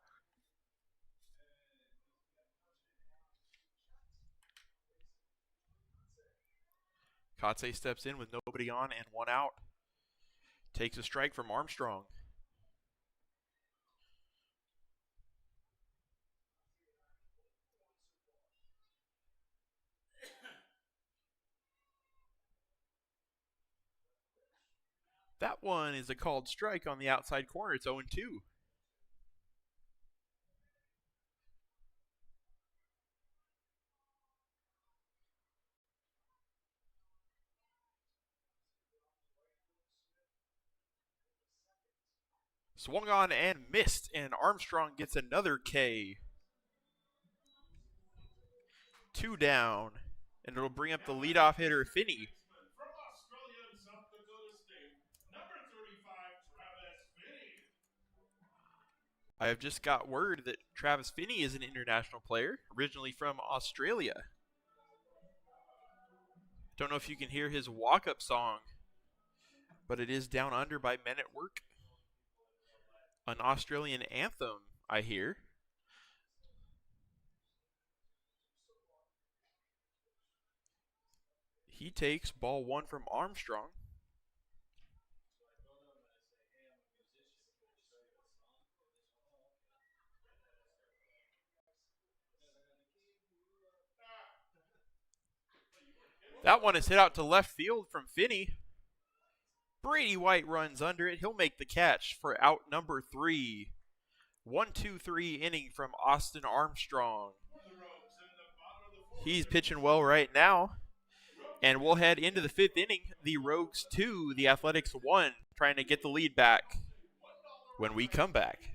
Kotze steps in with nobody on and 1 out. Takes a strike from Armstrong. That one is a called strike on the outside corner. It's 0-2. Swung on and missed, and Armstrong gets another K. 2 down, and it'll bring up the leadoff hitter, Finney. From Australia and South Dakota State, number 35, Travis Finney. I have just got word that Travis Finney is an international player, originally from Australia. Don't know if you can hear his walk-up song, but it is Down Under by Men at Work. An Australian anthem, I hear. He takes ball 1 from Armstrong. That one is hit out to left field from Finney. Brady White runs under it. He'll make the catch for out number 3. 1-2-3 inning from Austin Armstrong. He's pitching well right now. And we'll head into the 5th inning. The Rogues 2, the Athletics 1, trying to get the lead back when we come back.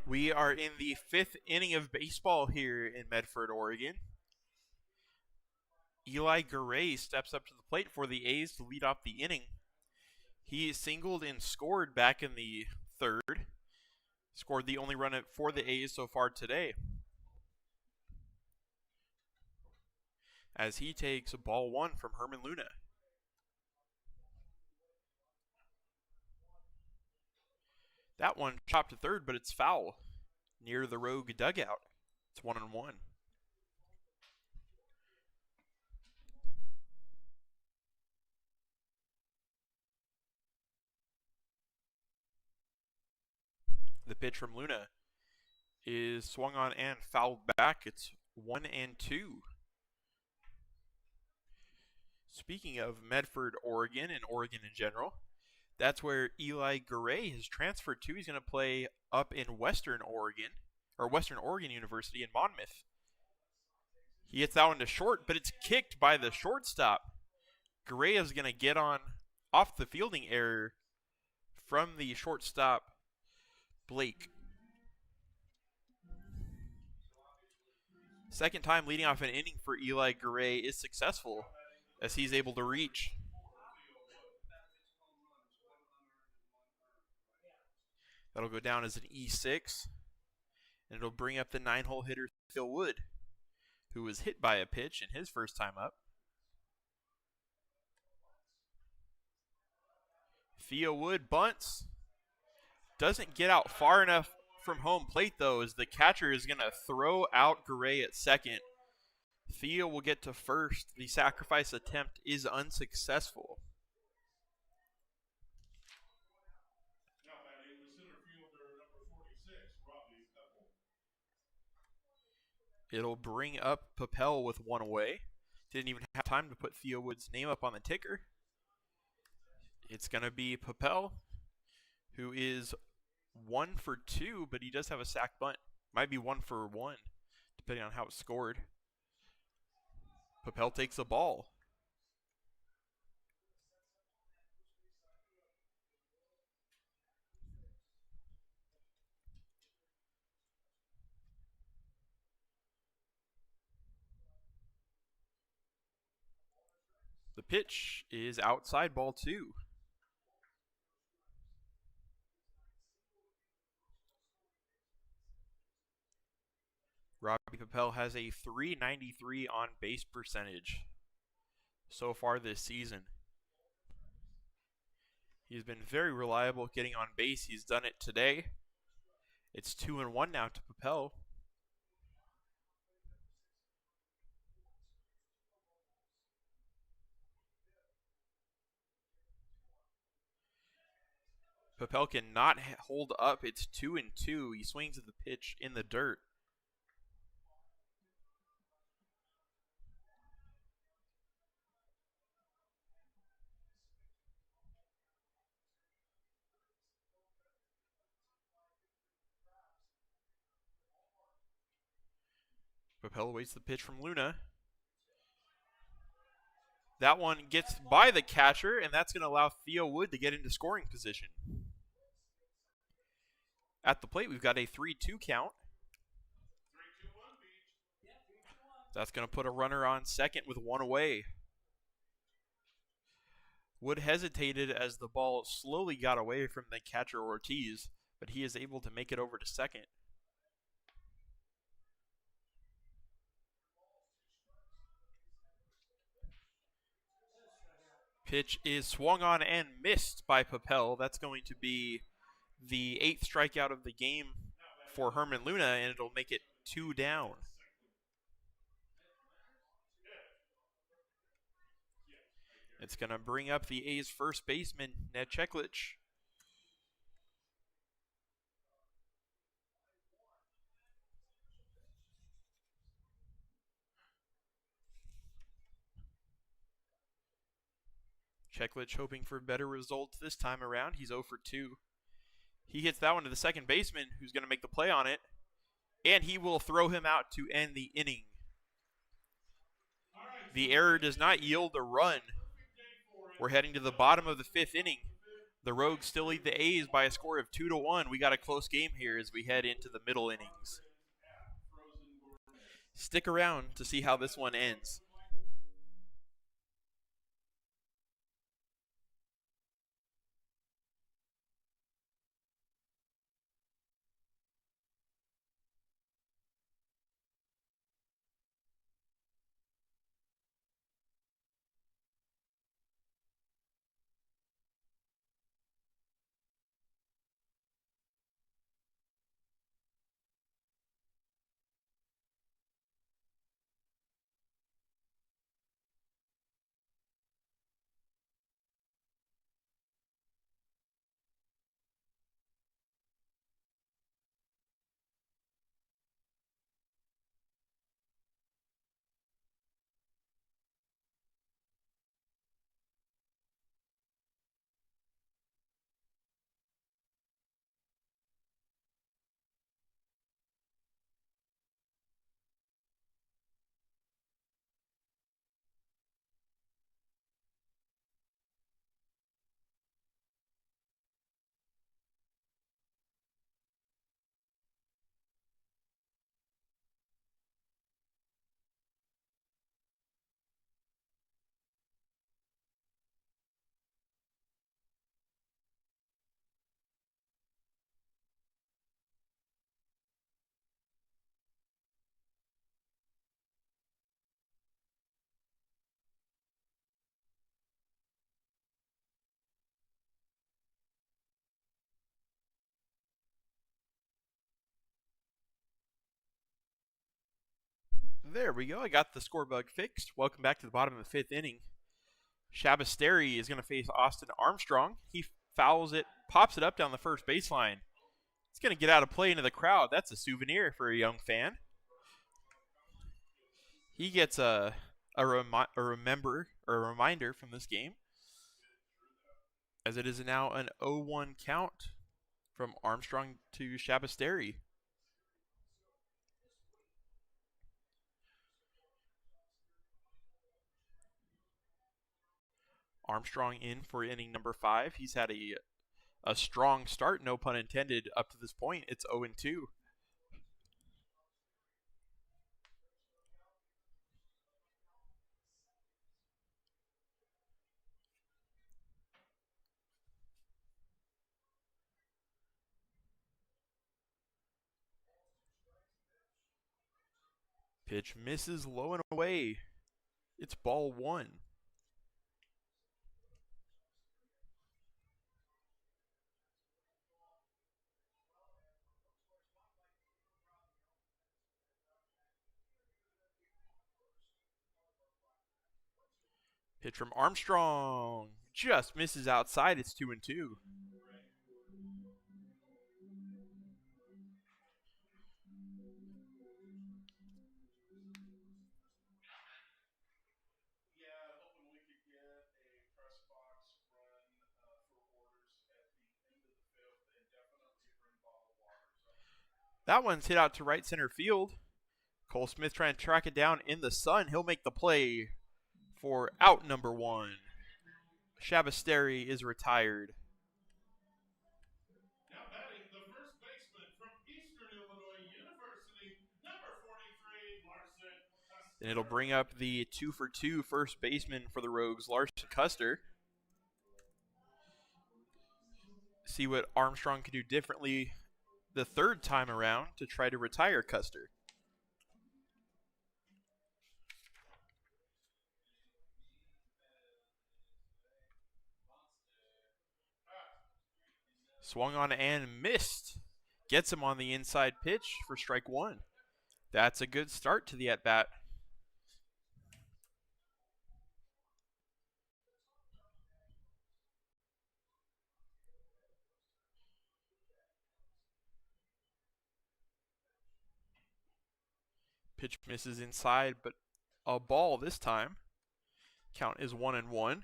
We are in the 5th inning of baseball here in Medford, Oregon. Eli Garay steps up to the plate for the A's to lead off the inning. He singled and scored back in the 3rd. Scored the only run for the A's so far today. As he takes ball 1 from Herman Luna. That one chopped to 3rd, but it's foul near the Rogue dugout. It's 1-1. The pitch from Luna is swung on and fouled back. It's 1-2. Speaking of Medford, Oregon, and Oregon in general, that's where Eli Garay has transferred to. He's going to play up in Western Oregon, or Western Oregon University in Monmouth. He hits that one to short, but it's kicked by the shortstop. Garay is going to get on off the fielding error from the shortstop, Blake. Second time leading off an inning for Eli Garay is successful as he's able to reach. That'll go down as an E6, and it'll bring up the 9-hole hitter, Phil Wood, who was hit by a pitch in his first time up. Theo Wood bunts. Doesn't get out far enough from home plate, though, as the catcher is going to throw out Garay at second. Theo will get to first. The sacrifice attempt is unsuccessful. It'll bring up Papel with one away. Didn't even have time to put Theo Wood's name up on the ticker. It's going to be Papel who is 1 for 2, but he does have a sack bunt. Might be 1 for 1, depending on how it's scored. Papel takes the ball. The pitch is outside, ball 2. Robbie Papel has a .393 on base percentage so far this season. He's been very reliable getting on base. He's done it today. It's 2-1 now to Papel. Papel cannot hold up. It's 2-2. He swings at the pitch in the dirt. Papel waits the pitch from Luna. That one gets by the catcher, and that's going to allow Theo Wood to get into scoring position. At the plate, we've got a 3-2 count. That's going to put a runner on second with one away. Wood hesitated as the ball slowly got away from the catcher Ortiz, but he is able to make it over to second. Pitch is swung on and missed by Papel. That's going to be the 8th strikeout of the game for Herman Luna, and it'll make it 2 down. It's going to bring up the A's first baseman, Ned Cheklich. Cheklich hoping for better results this time around. He's 0 for 2. He hits that one to the second baseman, who's going to make the play on it, and he will throw him out to end the inning. The error does not yield a run. We're heading to the bottom of the 5th inning. The Rogues still lead the A's by a score of 2-1. We got a close game here as we head into the middle innings. Stick around to see how this one ends. There we go. I got the score bug fixed. Welcome back to the bottom of the 5th inning. Shabasteri is going to face Austin Armstrong. He fouls it, pops it up down the first baseline. It's going to get out of play into the crowd. That's a souvenir for a young fan. He gets a reminder from this game, as it is now an 0-1 count From Armstrong to Shabasteri. Armstrong in for inning number 5. He's had a strong start, no pun intended, up to this point. It's 0-2. Pitch misses low and away. It's ball 1. Pitch from Armstrong. Just misses outside. It's 2-2. That one's hit out to right center field. Cole Smith trying to track it down in the sun. He'll make the play for out number 1. Shabasteri is retired. Now batting the first baseman from Eastern Illinois University, number 43, Larson Custer. And it'll bring up the 2-for-2 first baseman for the Rogues, Larson Custer. See what Armstrong can do differently the third time around to try to retire Custer. Swung on and missed. Gets him on the inside pitch for strike 1. That's a good start to the at-bat. Pitch misses inside, but a ball this time. Count is 1-1.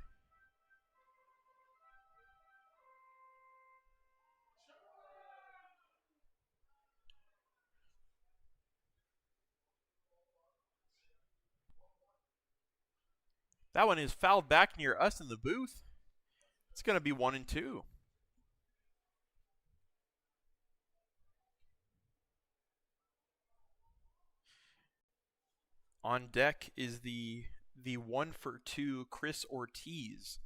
That one is fouled back near us in the booth. It's going to be 1-2. On deck is the 1-for-2 Chris Ortiz.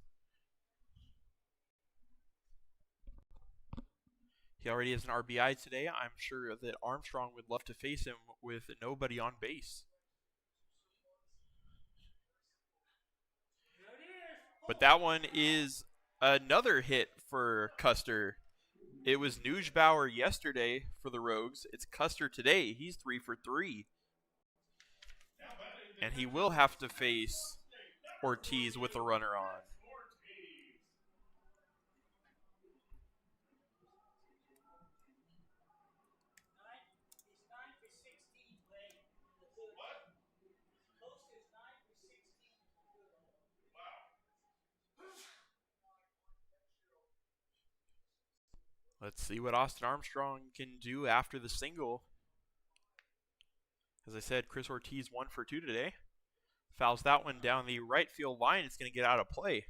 He already has an RBI today. I'm sure that Armstrong would love to face him with nobody on base. But that one is another hit for Custer. It was Newsbauer yesterday for the Rogues. It's Custer today. He's 3-for-3. And he will have to face Ortiz with a runner on. Let's see what Austin Armstrong can do after the single. As I said, Chris Ortiz 1-for-2 today. Fouls that one down the right field line. It's going to get out of play.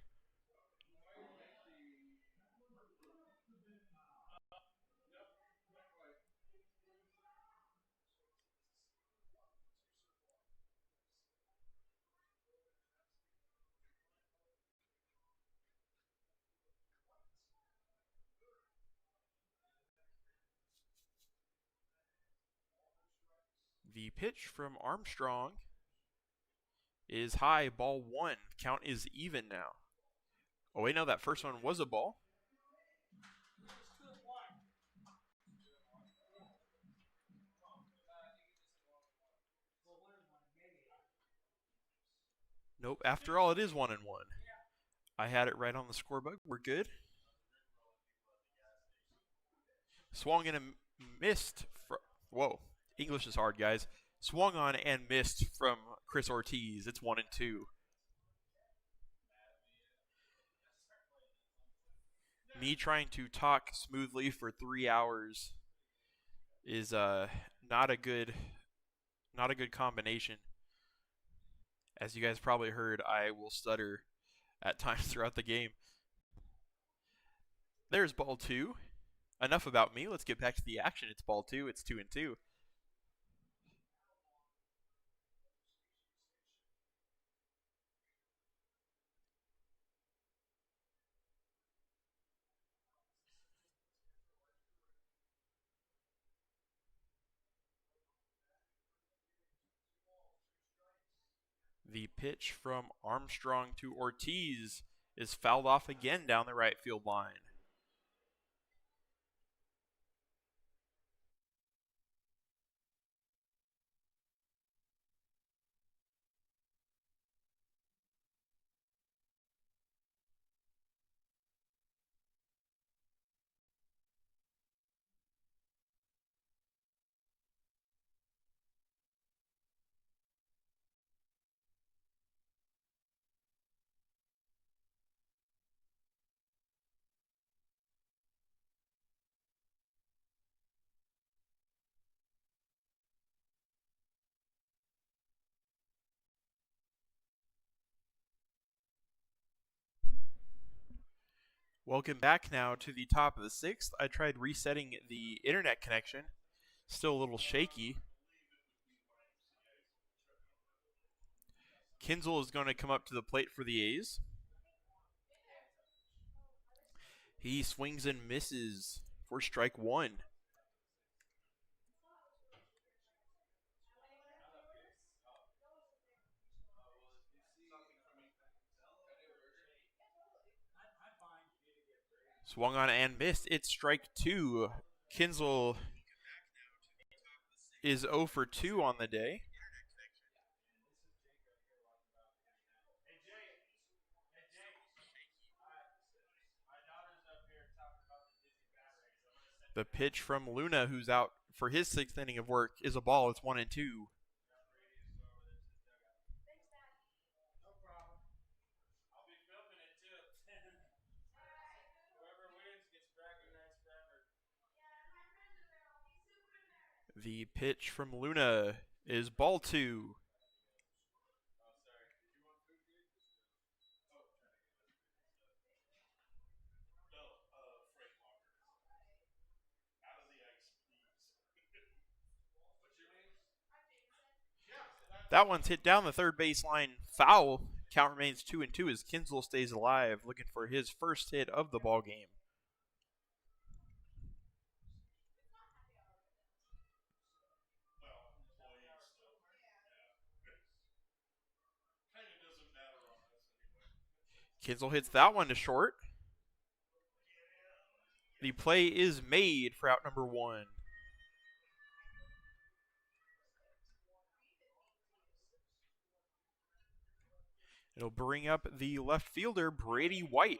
The pitch from Armstrong is high, ball 1. Count is even now. Oh, wait, no, that first one was a ball. Nope, after all, it is 1-1. I had it right on the scorebook. We're good. Swung in and missed. Whoa, English is hard, guys. Swung on and missed from Chris Ortiz. It's 1-2. Me trying to talk smoothly for 3 hours is not a good not a good combination. As you guys probably heard, I will stutter at times throughout the game. There's ball two. Enough about me. Let's get back to the action. It's ball two. It's 2-2. The pitch from Armstrong to Ortiz is fouled off again down the right field line. Welcome back now to the top of the sixth. I tried resetting the internet connection. Still a little shaky. Kinzel is going to come up to the plate for the A's. He swings and misses for strike one. Swung on and missed. It's strike two. Kinzel is 0 for 2 on the day. The pitch from Luna, who's out for his sixth inning of work, is a ball. It's 1-2. The pitch from Luna is ball two. That one's hit down the third baseline foul. Count remains 2-2 as Kinzel stays alive, looking for his first hit of the ball game. Kinzel hits that one to short. The play is made for out number one. It'll bring up the left fielder, Brady White.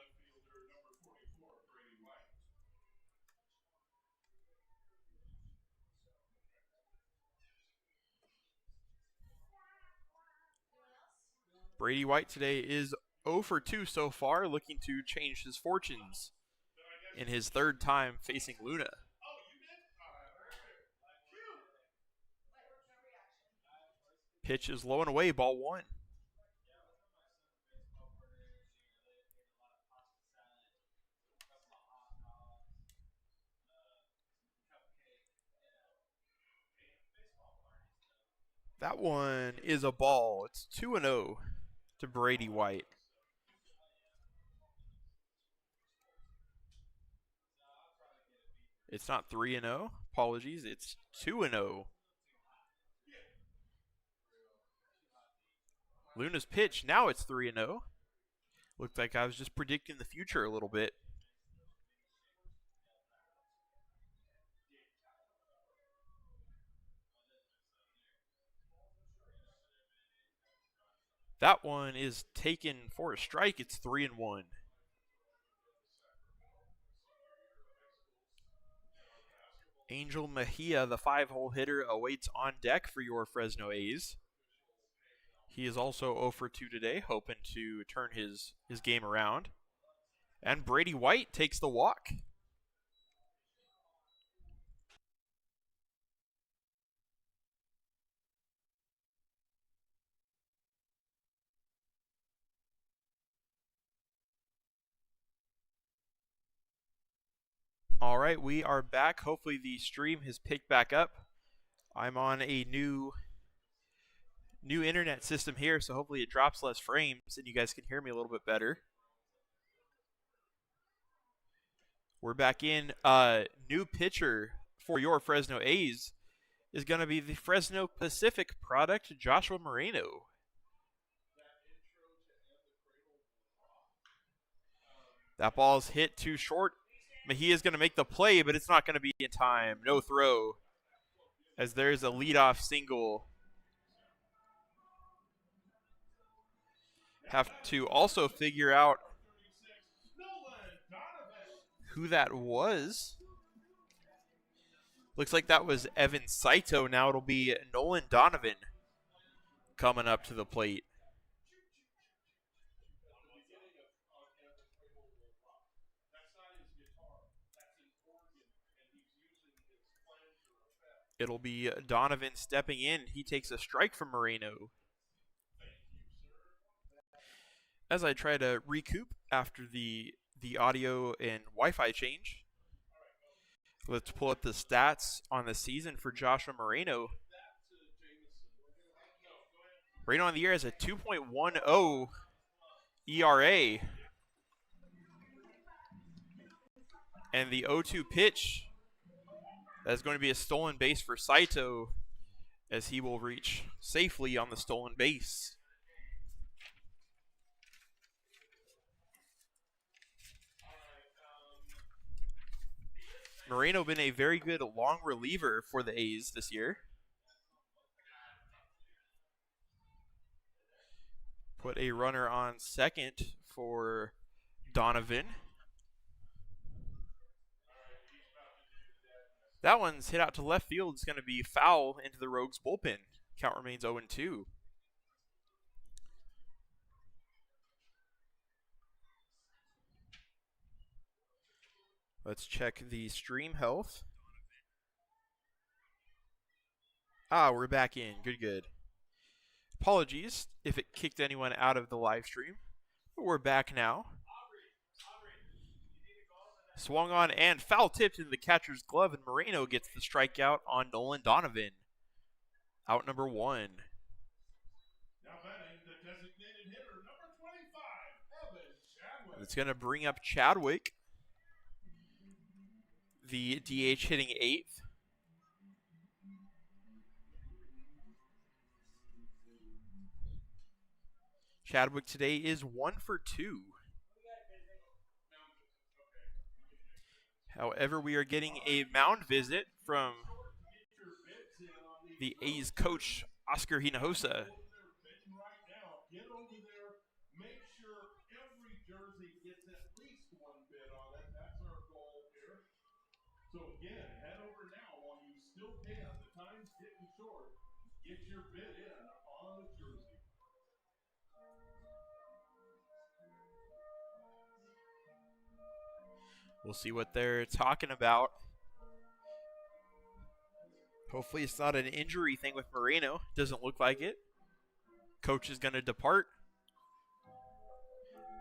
Brady White today is 0 for 2 so far, looking to change his fortunes in his third time facing Luna. Pitch is low and away, ball one. That one is a ball. It's 2-0 to Brady White. It's not 3-0. Apologies. It's 2-0. Luna's pitch. Now it's 3-0. Looked like I was just predicting the future a little bit. That one is taken for a strike. It's 3-1. Angel Mejia, the 5-hole hitter, awaits on deck for your Fresno A's. He is also 0 for 2 today, hoping to turn his game around. And Brady White takes the walk. All right, we are back. Hopefully the stream has picked back up. I'm on a new internet system here, so hopefully it drops less frames and you guys can hear me a little bit better. We're back in. New pitcher for your Fresno A's is going to be the Fresno Pacific product, Joshua Moreno. That ball's hit too short. Mejia's going to make the play, but it's not going to be in time. No throw, as there's a leadoff single. Have to also figure out who that was. Looks like that was Evan Saito. Now it'll be Nolan Donovan coming up to the plate. It'll be Donovan stepping in. He takes a strike from Moreno. As I try to recoup after the audio and Wi-Fi change, let's pull up the stats on the season for Joshua Moreno. Moreno on the year has a 2.10 ERA. And the 0-2 pitch, that's going to be a stolen base for Saito, as he will reach safely on the stolen base. Moreno been a very good long reliever for the A's this year. Put a runner on second for Donovan. That one's hit out to left field. It's going to be foul into the Rogues bullpen. Count remains 0-2. Let's check the stream health. We're back in. Good. Apologies if it kicked anyone out of the live stream, but we're back now. Swung on and foul tipped into the catcher's glove, and Moreno gets the strikeout on Nolan Donovan. Out number 1. Now batting the designated hitter, number 25, Evan Chadwick. It's going to bring up Chadwick, the DH hitting 8th. Chadwick today is 1 for 2. However, we are getting a mound visit from the A's coach, Oscar Hinojosa. Get over there, make sure every jersey gets at least one bid on it. That's our goal here. So again, head over now while you still can. The time's getting short. Get your bid in on the jersey. We'll see what they're talking about. Hopefully it's not an injury thing with Moreno. Doesn't look like it. Coach is going to depart.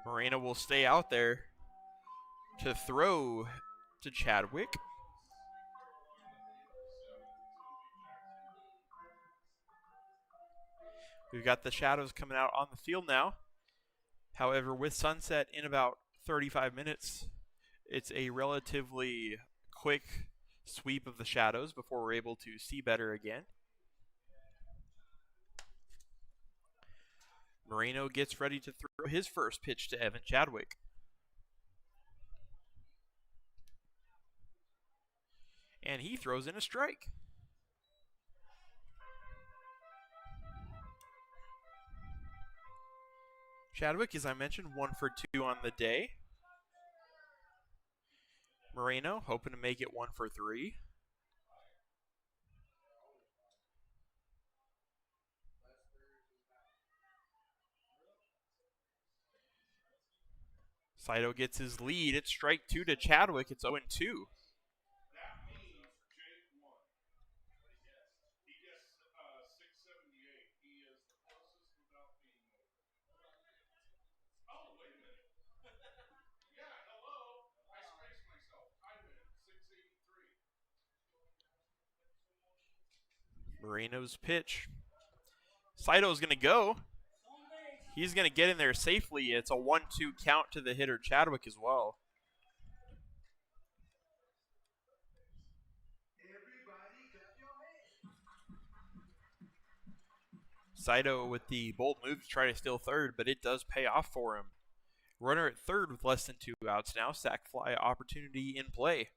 Moreno will stay out there to throw to Chadwick. We've got the Shadows coming out on the field now. However, with sunset in about 35 minutes, it's a relatively quick sweep of the Shadows before we're able to see better again. Moreno gets ready to throw his first pitch to Evan Chadwick. And he throws in a strike. Chadwick, as I mentioned, 1 for 2 on the day. Moreno hoping to make it 1 for 3. Saito gets his lead. It's strike 2 to Chadwick. It's 0-2. That means Jake won. He gets 678. He is the closest without being over. Oh, wait a minute. Yeah, hello. I spaced myself. I win 683. Moreno's pitch. Saito's going to go. He's going to get in there safely. It's a 1-2 count to the hitter Chadwick as well. Saito with the bold move to try to steal third, but it does pay off for him. Runner at third with less than 2 outs now. Sac fly opportunity in play.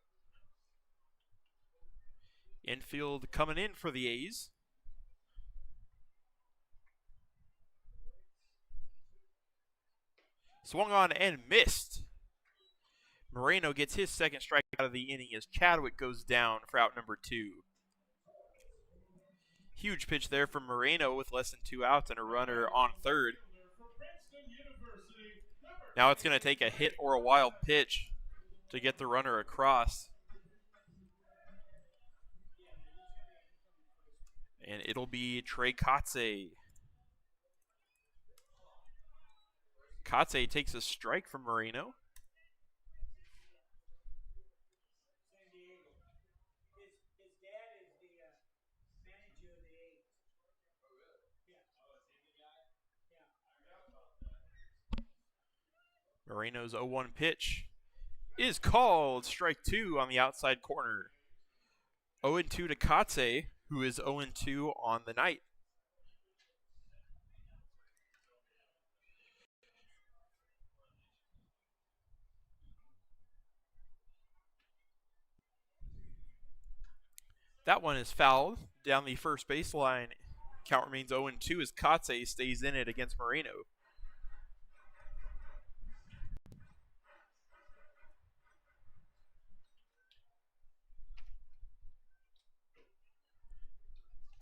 Infield coming in for the A's. Swung on and missed. Moreno gets his second strike out of the inning as Chadwick goes down for out number 2. Huge pitch there from Moreno with less than 2 outs and a runner on third. Now it's going to take a hit or a wild pitch to get the runner across. And it'll be Trey Kotze. Kotze takes a strike from Moreno. Moreno's 0-1 pitch is called. Strike 2 on the outside corner. 0-2 to Kotze, who is 0-2 on the night. That one is fouled down the first baseline. Count remains 0-2 as Kotze stays in it against Moreno.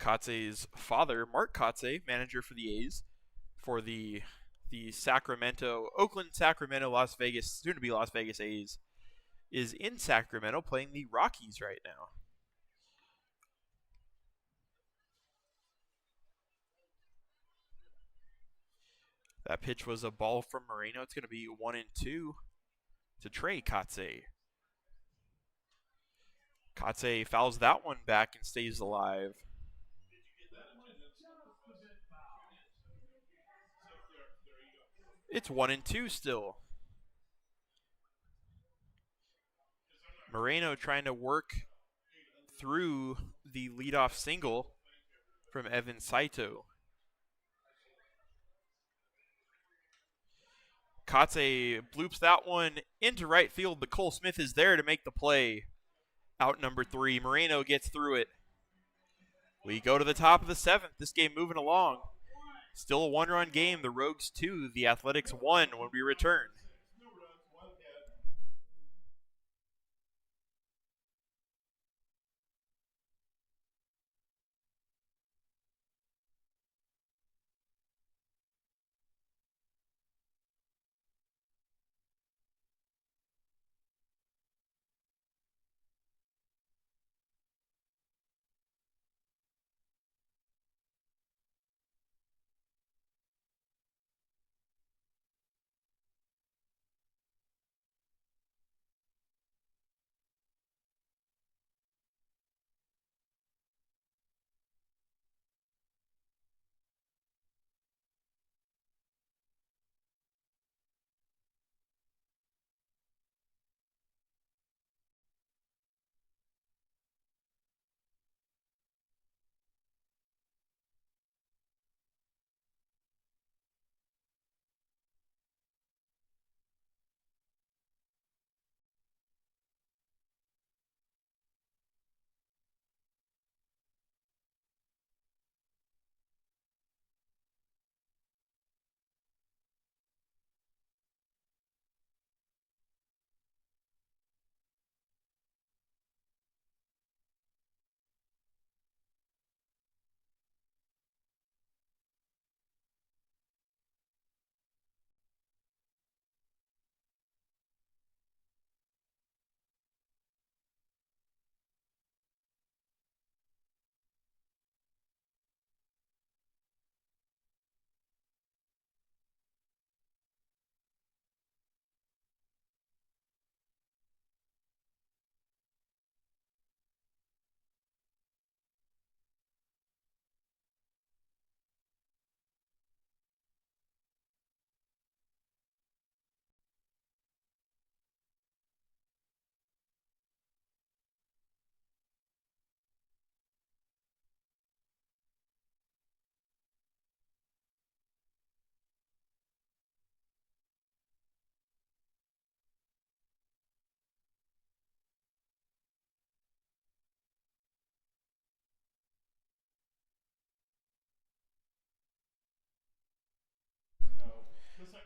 Kotze's father, Mark Kotze, manager for the A's, for the Oakland, Sacramento, Las Vegas, soon to be Las Vegas A's, is in Sacramento playing the Rockies right now. That pitch was a ball from Moreno. It's going to be 1-2 to Trey Kotze. Kotze fouls that one back and stays alive. It's 1-2 still. Moreno trying to work through the leadoff single from Evan Saito. Kotze bloops that one into right field, but Cole Smith is there to make the play. Out number 3. Moreno gets through it. We go to the top of the 7th. This game moving along. Still a 1-run game. The Rogues 2, the Athletics 1 when we return.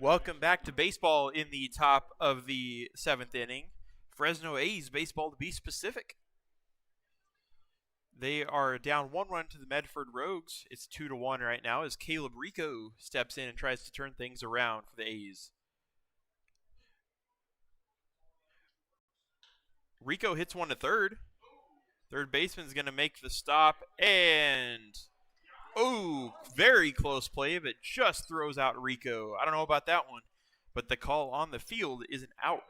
Welcome back to baseball in the top of the 7th inning. Fresno A's baseball to be specific. They are down 1 run to the Medford Rogues. It's 2-1 right now as Caleb Rico steps in and tries to turn things around for the A's. Rico hits one to third. Third baseman's going to make the stop, and very close play, but just throws out Rico. I don't know about that one, but the call on the field is an out.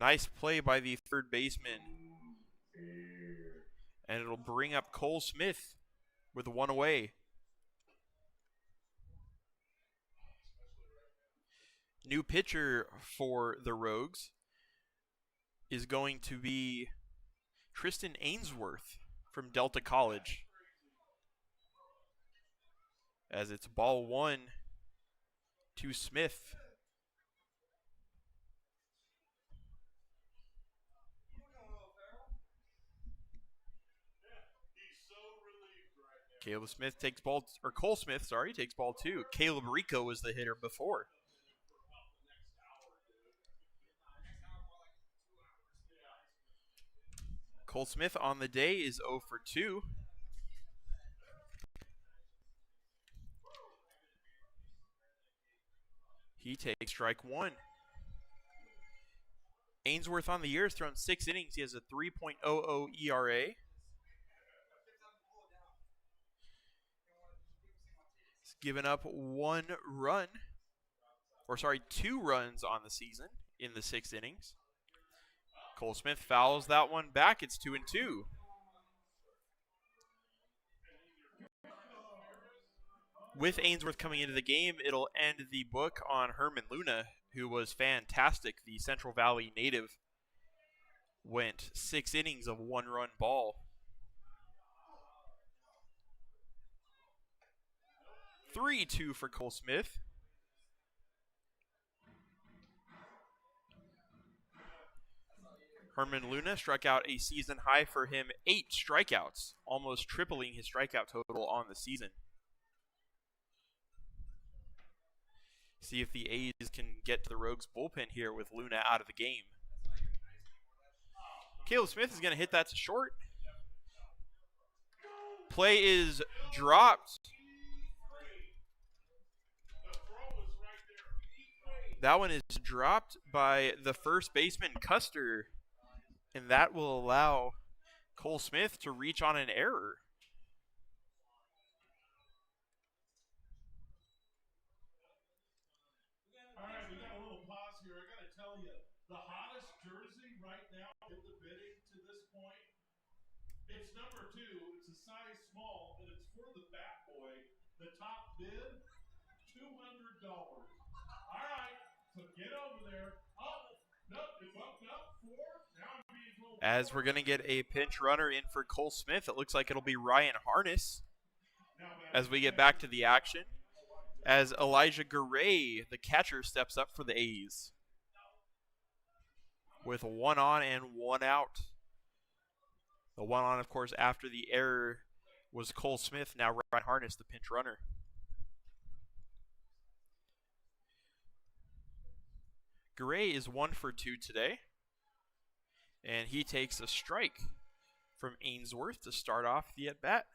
Nice play by the third baseman. And it'll bring up Cole Smith with 1 away. New pitcher for the Rogues is going to be Tristan Ainsworth from Delta College. As it's ball 1 to Smith. Cole Smith takes ball 2. Caleb Rico was the hitter before. Cole Smith on the day is 0 for 2. He takes strike 1. Ainsworth on the year has thrown 6 innings. He has a 3.00 ERA. He's given up 2 runs on the season in the 6 innings. Cole Smith fouls that one back. It's 2-2. With Ainsworth coming into the game, it'll end the book on Herman Luna, who was fantastic. The Central Valley native went 6 innings of 1-run ball. 3-2 for Cole Smith. Herman Luna struck out a season high for him, 8 strikeouts, almost tripling his strikeout total on the season. See if the A's can get to the Rogues bullpen here with Luna out of the game. Caleb Smith is going to hit that to short. Play is dropped. That one is dropped by the first baseman, Custer, and that will allow Cole Smith to reach on an error. All right, we got a little pause here. I got to tell you, the hottest jersey right now in the bidding to this point, it's number 2. It's a size small, and it's for the Bat Boy. The top bid, $200. All right, so get over there. Oh, nope, it bumped up 4. Now I'm being told. As we're going to get a pinch runner in for Cole Smith, it looks like it'll be Ryan Harness as we get back to the action. As Elijah Garay, the catcher, steps up for the A's with 1 on and 1 out. The 1 on, of course, after the error was Cole Smith. Now Ryan Harness, the pinch runner. Garay is 1 for 2 today, and he takes a strike from Ainsworth to start off the at-bat.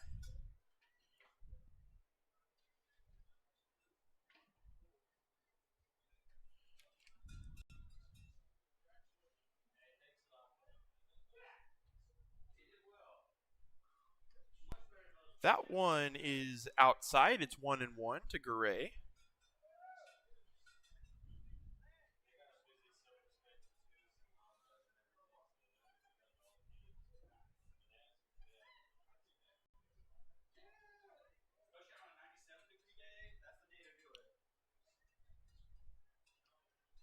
That one is outside. It's 1-1 to Garay.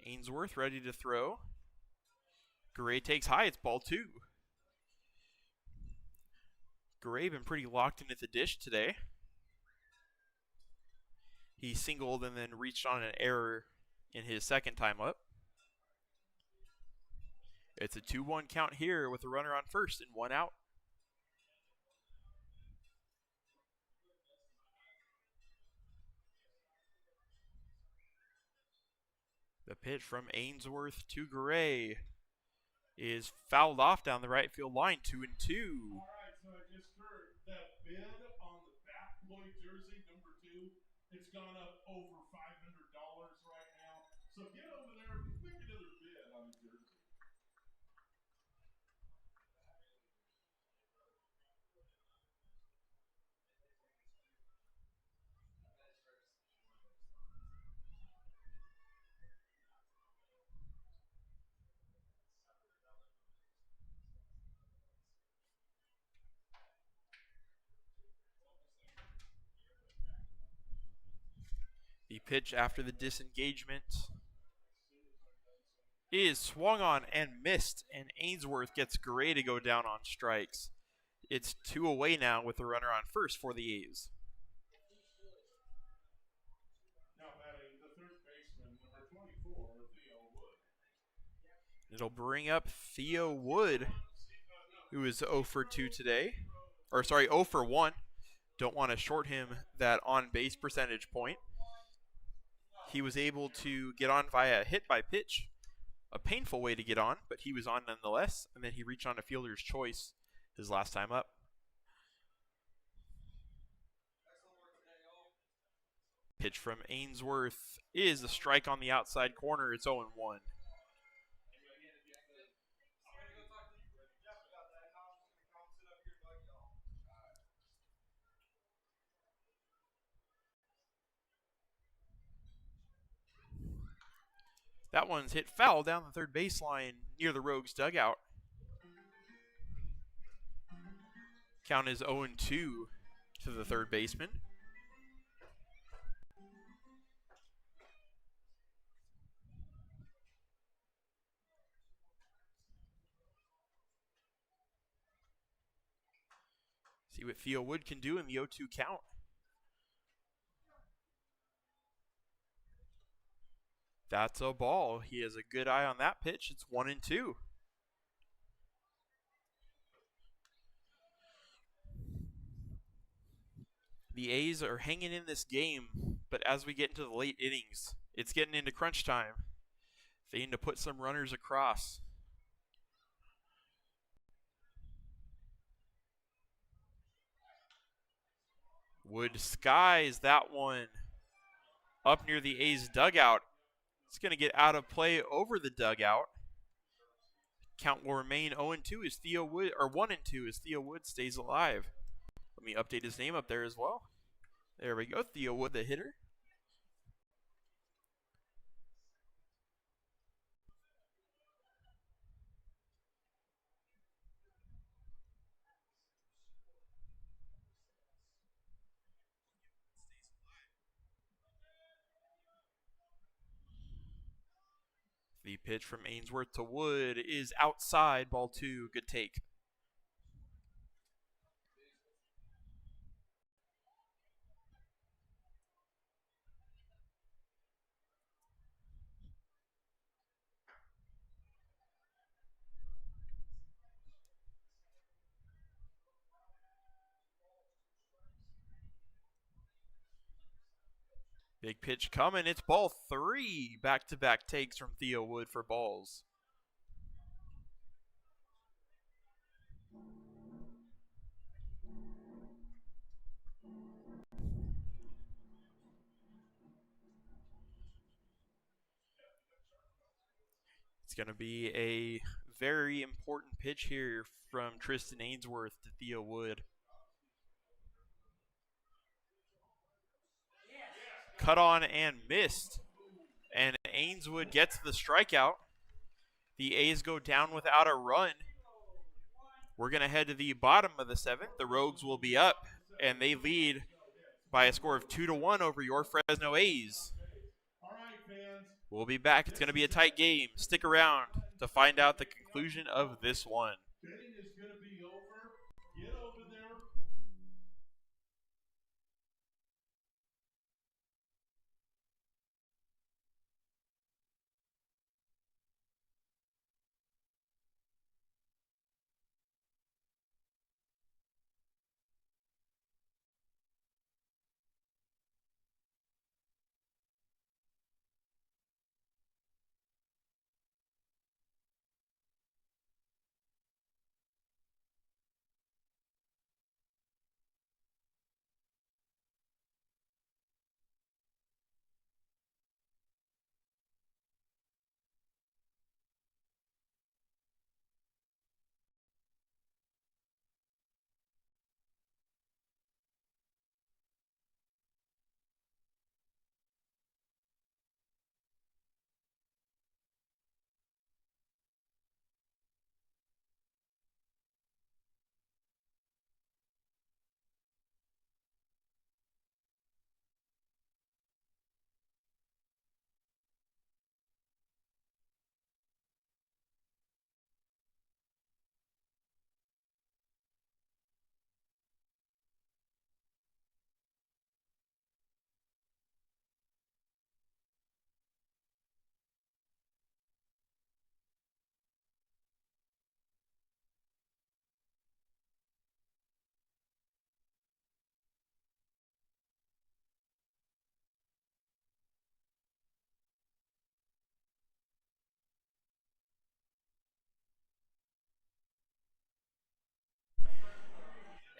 Ainsworth ready to throw. Garay takes high. It's ball 2. Garay been pretty locked into the dish today. He singled and then reached on an error in his second time up. It's a 2-1 count here with a runner on first and 1 out. The pitch from Ainsworth to Gray is fouled off down the right field line, 2-2. All right, so I just heard that bid on the back Lloyd jersey, number 2, it's gone up over $500 right now. So get over there, make another bid on the jersey. The pitch after the disengagement is swung on and missed, and Ainsworth gets Gray to go down on strikes. It's 2 away now with the runner on first for the A's. Now batting the third baseman, number 24, Theo Wood. It'll bring up Theo Wood, who is 0 for 2 today. Or sorry, 0 for 1. Don't want to short him that on-base percentage point. He was able to get on via a hit by pitch. A painful way to get on, but he was on nonetheless. And then he reached on a fielder's choice his last time up. Pitch from Ainsworth is a strike on the outside corner. It's 0-1. That one's hit foul down the third baseline near the Rogues dugout. Count is 0-2 to the third baseman. See what Theo Wood can do in the 0-2 count. That's a ball. He has a good eye on that pitch. It's 1-2. The A's are hanging in this game, but as we get into the late innings, it's getting into crunch time. They need to put some runners across. Wood skies that one up near the A's dugout. It's going to get out of play over the dugout. Count will remain 0-2 as Theo Wood, or 1-2 as Theo Wood stays alive. Let me update his name up there as well. There we go, Theo Wood, the hitter. The pitch from Ainsworth to Wood is outside, ball 2, good take. Big pitch coming, it's ball 3. Back-to-back takes from Theo Wood for balls. It's going to be a very important pitch here from Tristan Ainsworth to Theo Wood. Cut on and missed. And Ainswood gets the strikeout. The A's go down without a run. We're going to head to the bottom of the 7th. The Rogues will be up, and they lead by a score of 2-1 over your Fresno A's. We'll be back. It's going to be a tight game. Stick around to find out the conclusion of this one.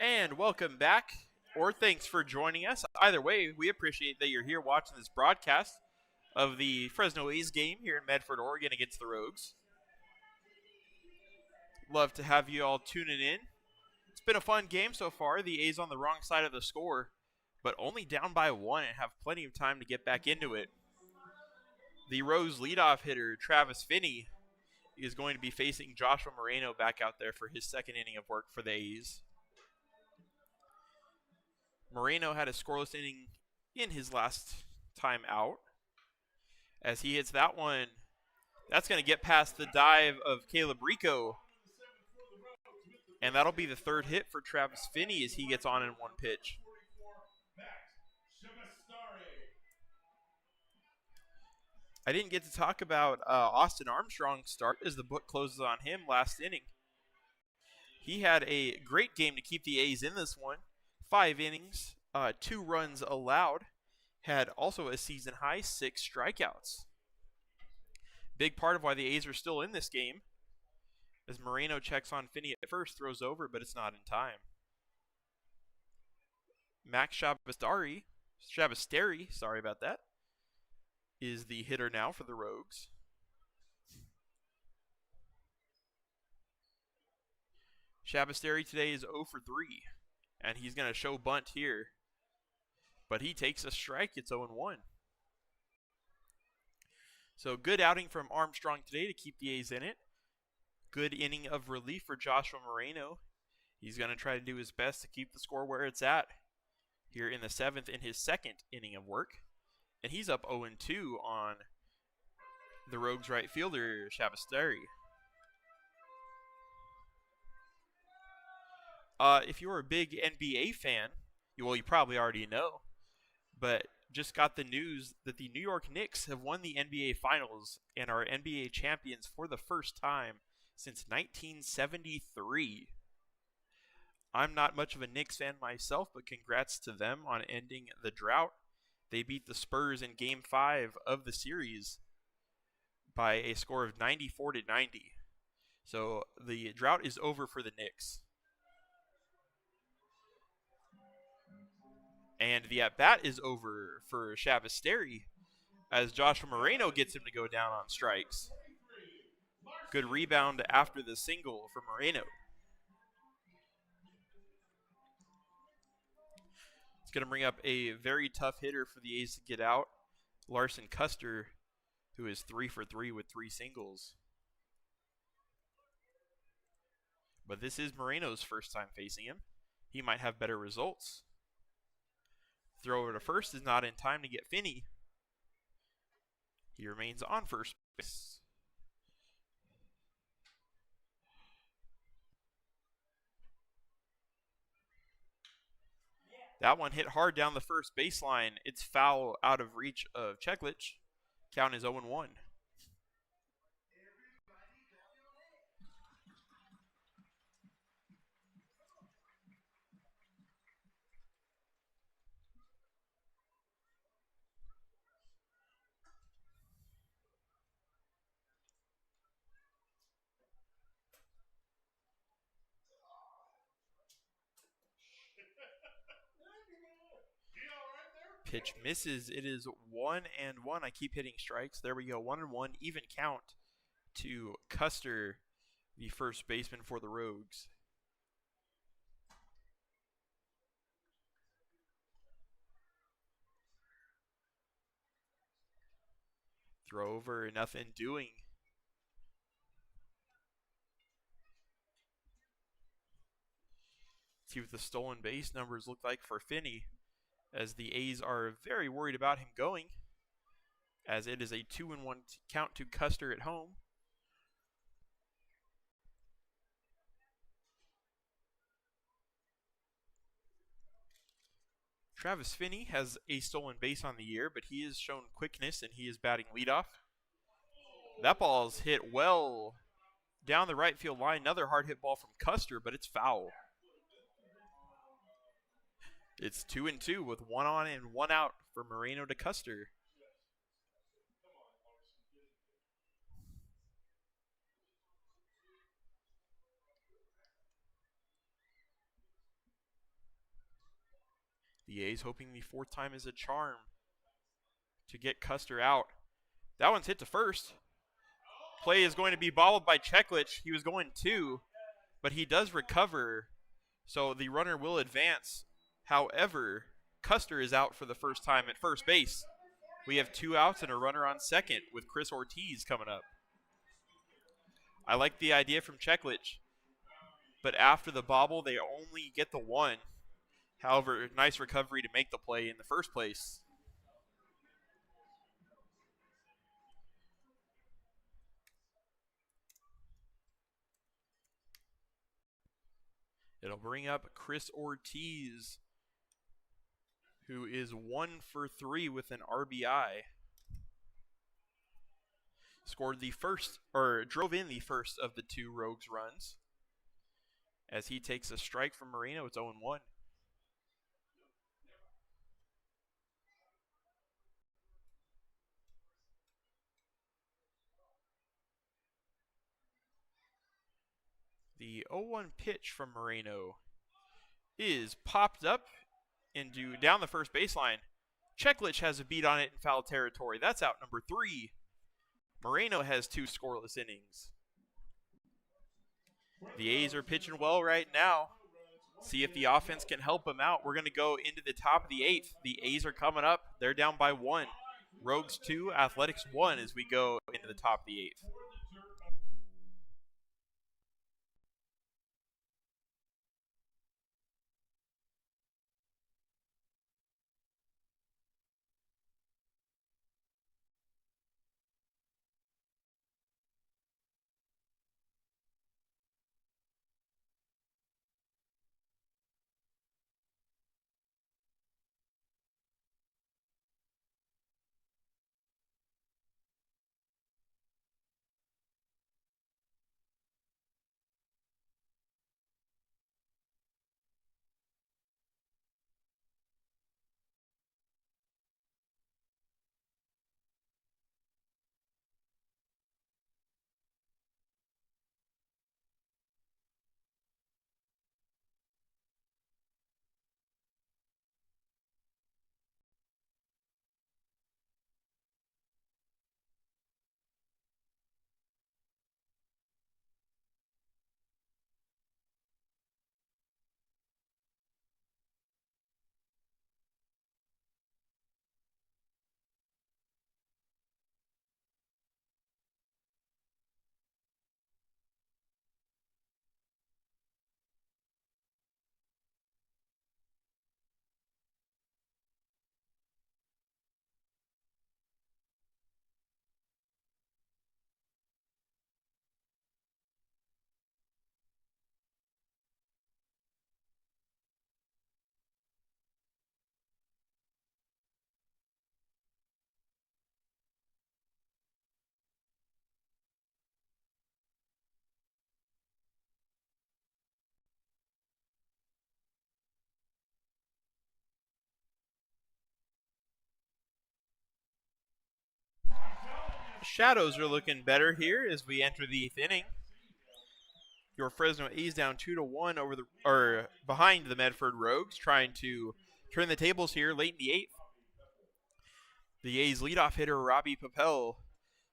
And welcome back, or thanks for joining us. Either way, we appreciate that you're here watching this broadcast of the Fresno A's game here in Medford, Oregon against the Rogues. Love to have you all tuning in. It's been a fun game so far. The A's on the wrong side of the score, but only down by one and have plenty of time to get back into it. The Rogues leadoff hitter, Travis Finney, is going to be facing Joshua Moreno back out there for his second inning of work for the A's. Moreno had a scoreless inning in his last time out. As he hits that one, that's going to get past the dive of Caleb Rico. And that'll be the third hit for Travis Finney as he gets on in one pitch. I didn't get to talk about Austin Armstrong's start as the book closes on him last inning. He had a great game to keep the A's in this one. 5 innings, 2 runs allowed. Had also a season high 6 strikeouts. Big part of why the A's are still in this game. As Moreno checks on Finney at first, throws over, but it's not in time. Max Shabastari, sorry about that, is the hitter now for the Rogues. Shabastari today is 0 for 3, and he's going to show bunt here. But he takes a strike. It's 0-1. So good outing from Armstrong today to keep the A's in it. Good inning of relief for Joshua Moreno. He's going to try to do his best to keep the score where it's at here in the 7th in his second inning of work. And he's up 0-2 on the Rogues right fielder, Shabastari. If you're a big NBA fan, you probably already know, but just got the news that the New York Knicks have won the NBA Finals and are NBA champions for the first time since 1973. I'm not much of a Knicks fan myself, but congrats to them on ending the drought. They beat the Spurs in Game 5 of the series by a score of 94-90. So the drought is over for the Knicks. And the at-bat is over for Shabastari as Joshua Moreno gets him to go down on strikes. Good rebound after the single for Moreno. It's going to bring up a very tough hitter for the A's to get out, Larson Custer, who is 3 for 3 with 3 singles. But this is Moreno's first time facing him. He might have better results. Throw over to first is not in time to get Finney. He remains on first base. That one hit hard down the first baseline. It's foul out of reach of Cheklich. Count is 0-1. Pitch misses. It is 1-1. I keep hitting strikes. There we go. 1-1. Even count to Custer, the first baseman for the Rogues. Throw over, nothing doing. See what the stolen base numbers look like for Finney, as the A's are very worried about him going, as it is a 2-1 count to Custer at home. Travis Finney has a stolen base on the year, but he has shown quickness and he is batting leadoff. That ball is hit well down the right field line. Another hard hit ball from Custer, but it's foul. It's 2-2 with 1 on and 1 out for Moreno to Custer. The A's hoping the fourth time is a charm to get Custer out. That one's hit to first. Play is going to be bobbled by Cheklich. He was going 2, but he does recover, so the runner will advance. However, Custer is out for the first time at first base. We have 2 outs and a runner on second with Chris Ortiz coming up. I like the idea from Cheklich, but after the bobble, they only get the 1. However, nice recovery to make the play in the first place. It'll bring up Chris Ortiz, who is 1 for 3 with an RBI. Scored the first, or drove in the first of the 2 Rogues runs. As he takes a strike from Moreno, it's 0-1. The 0-1 pitch from Moreno is popped up into down the first baseline. Cheklich has a beat on it in foul territory. That's out number 3. Moreno has 2 scoreless innings. The A's are pitching well right now. See if the offense can help them out. We're going to go into the top of the 8th. The A's are coming up. They're down by 1. Rogues 2, Athletics 1 as we go into the top of the 8th. Shadows are looking better here as we enter the 8th inning. Your Fresno A's down 2-1 behind the Medford Rogues, trying to turn the tables here late in the 8th. The A's leadoff hitter Robbie Papel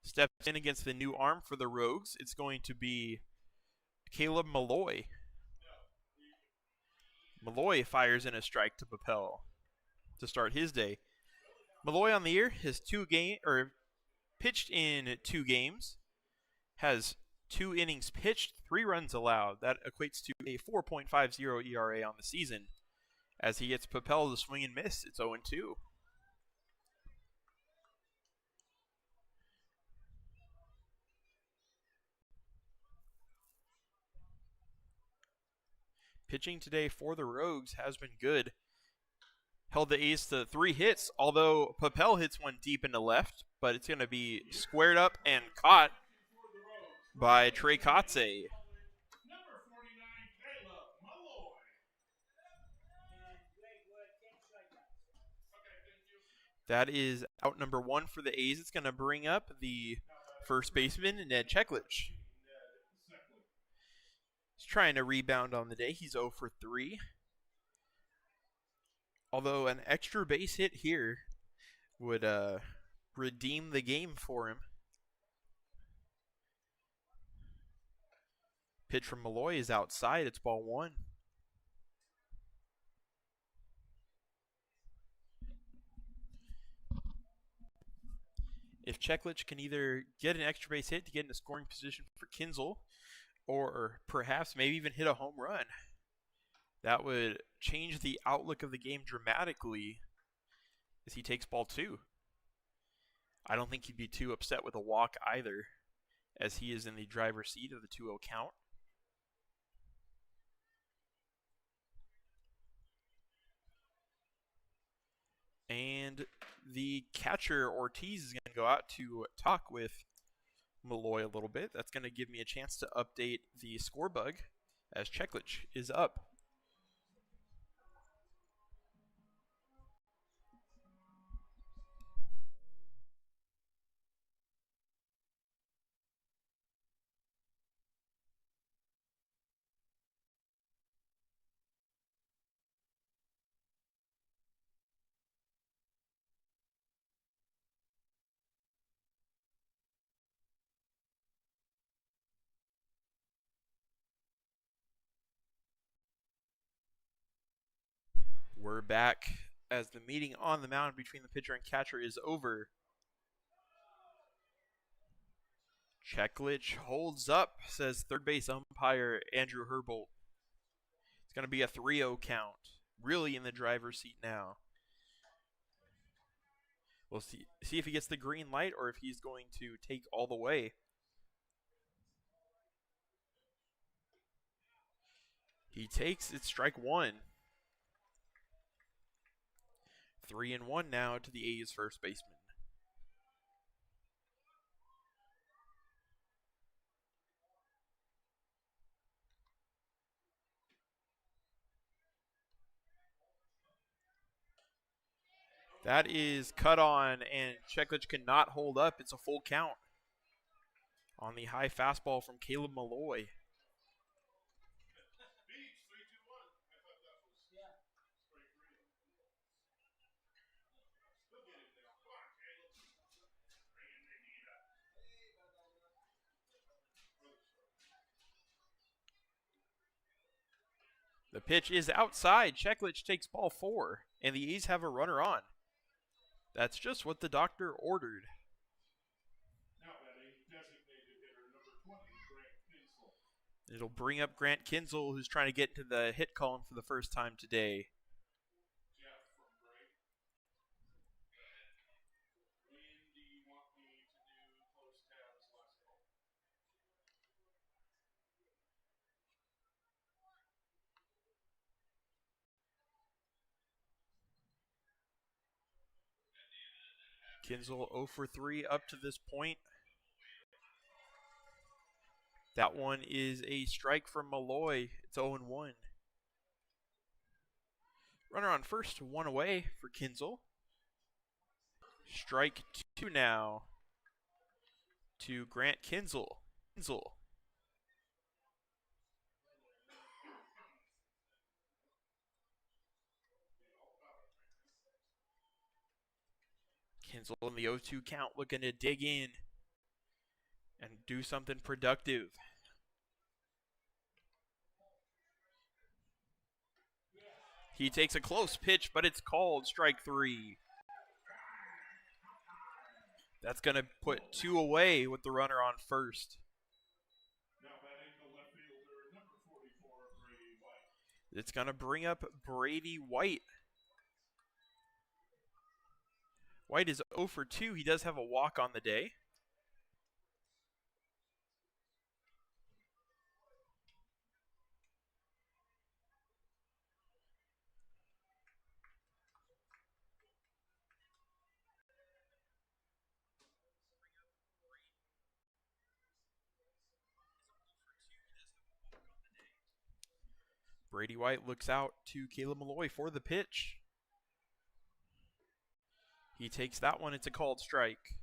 steps in against the new arm for the Rogues. It's going to be Caleb Malloy. Malloy fires in a strike to Papel to start his day. Malloy on the year has pitched in 2 games, has 2 innings pitched, 3 runs allowed. That equates to a 4.50 ERA on the season. As he gets Papel to swing and miss, it's 0-2. Pitching today for the Rogues has been good. Held the A's to 3 hits, although Papel hits one deep into left, but it's going to be squared up and caught by Trey Kotze. That is out number 1 for the A's. It's going to bring up the first baseman, Ned Cheklich. He's trying to rebound on the day. He's 0 for 3. Although an extra base hit here would redeem the game for him. Pitch from Malloy is outside. It's ball one. If Cheklich can either get an extra base hit to get in a scoring position for Kinzel, or perhaps maybe even hit a home run, that would change the outlook of the game dramatically as he takes ball two. I don't think he'd be too upset with a walk either, as he is in the driver's seat of the 2-0 count. And the catcher, Ortiz, is going to go out to talk with Malloy a little bit. That's going to give me a chance to update the score bug as Cheklich is up. We're back as the meeting on the mound between the pitcher and catcher is over. Cheklich holds up, says third base umpire Andrew Herbold. It's going to be a 3-0 count. Really in the driver's seat now. We'll see if he gets the green light or if he's going to take all the way. He takes it, strike one. 3-1 now to the A's first baseman. That is cut on, and Cheklich cannot hold up. It's a full count on the high fastball from Caleb Malloy. The pitch is outside. Cheklich takes ball four, and the A's have a runner on. That's just what the doctor ordered. Now batting, designated hitter number 20, Grant Kinsel. It'll bring up Grant Kinzel, who's trying to get to the hit column for the first time today. Jeff from Gray. When do you want me to do close tabs last call? Kinzel 0 for 3 up to this point. That one is a strike from Malloy. It's 0-1. Runner on first, one away for Kinzel. Strike two now to Grant Kinzel. Kinzel in the 0-2 count, looking to dig in and do something productive. He takes a close pitch, but it's called strike three. That's going to put two away with the runner on first. Now batting the left fielder number 44, Brady White. It's going to bring up Brady White. White is 0 for 2. He does have a walk on the day. Brady White looks out to Caleb Malloy for the pitch. He takes that one. It's a called strike.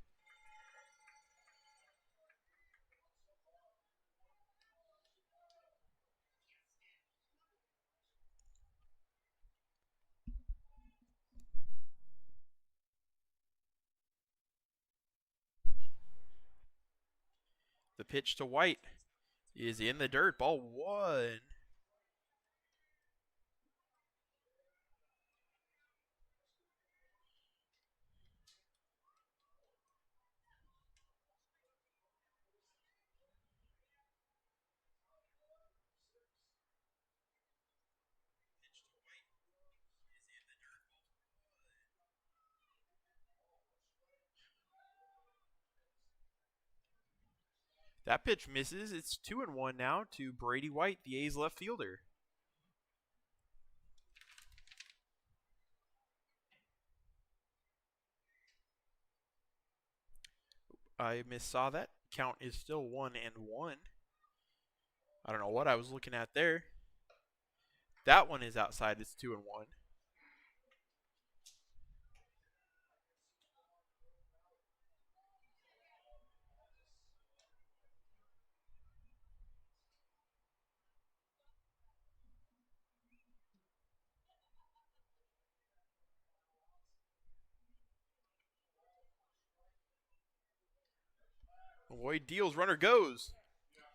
pitch to White is in the dirt. Ball 1. That pitch misses. It's 2-1 now to Brady White, the A's left fielder. I missaw that. Count is still 1-1. I don't know what I was looking at there. That one is outside. It's 2-1. Lloyd deals, runner goes.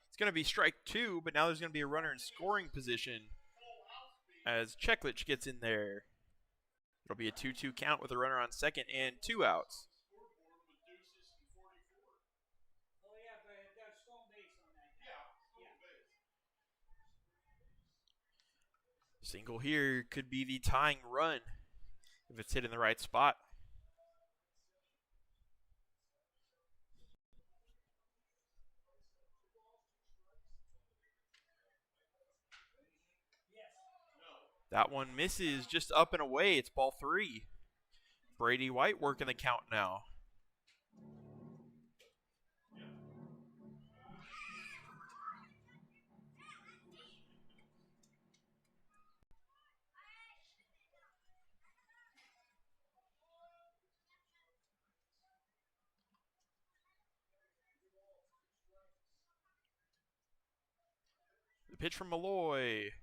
It's going to be strike 2, but now there's going to be a runner in scoring position as Cheklich gets in there. It'll be a 2-2 count with a runner on second and 2 outs. Single here could be the tying run if it's hit in the right spot. That one misses, just up and away. It's ball 3. Brady White working the count now. The pitch from Malloy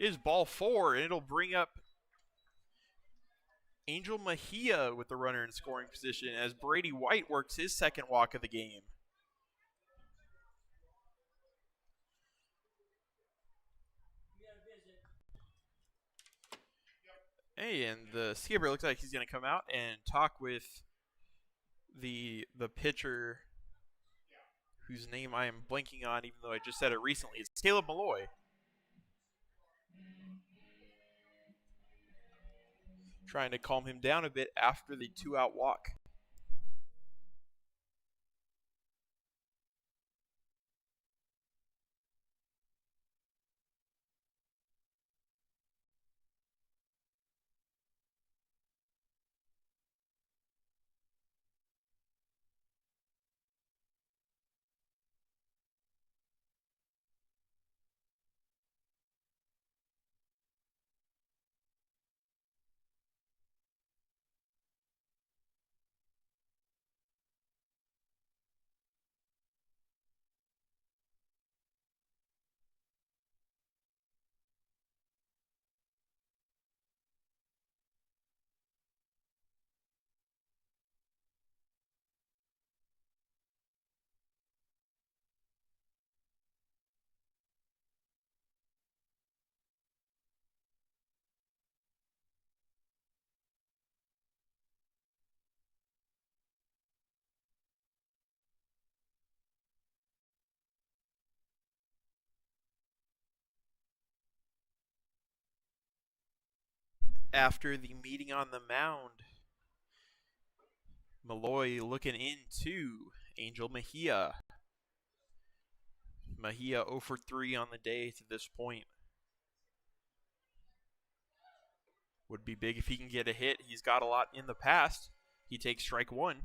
is ball 4, and it'll bring up Angel Mejia with the runner in scoring position as Brady White works his second walk of the game. Hey, and the skipper looks like he's going to come out and talk with the pitcher whose name I am blanking on, even though I just said it recently. It's Caleb Malloy. Trying to calm him down a bit after the 2-out walk. After the meeting on the mound, Malloy looking into Angel Mejia. Mejia 0 for 3 on the day to this point. Would be big if he can get a hit. He's got a lot in the past. He takes strike 1.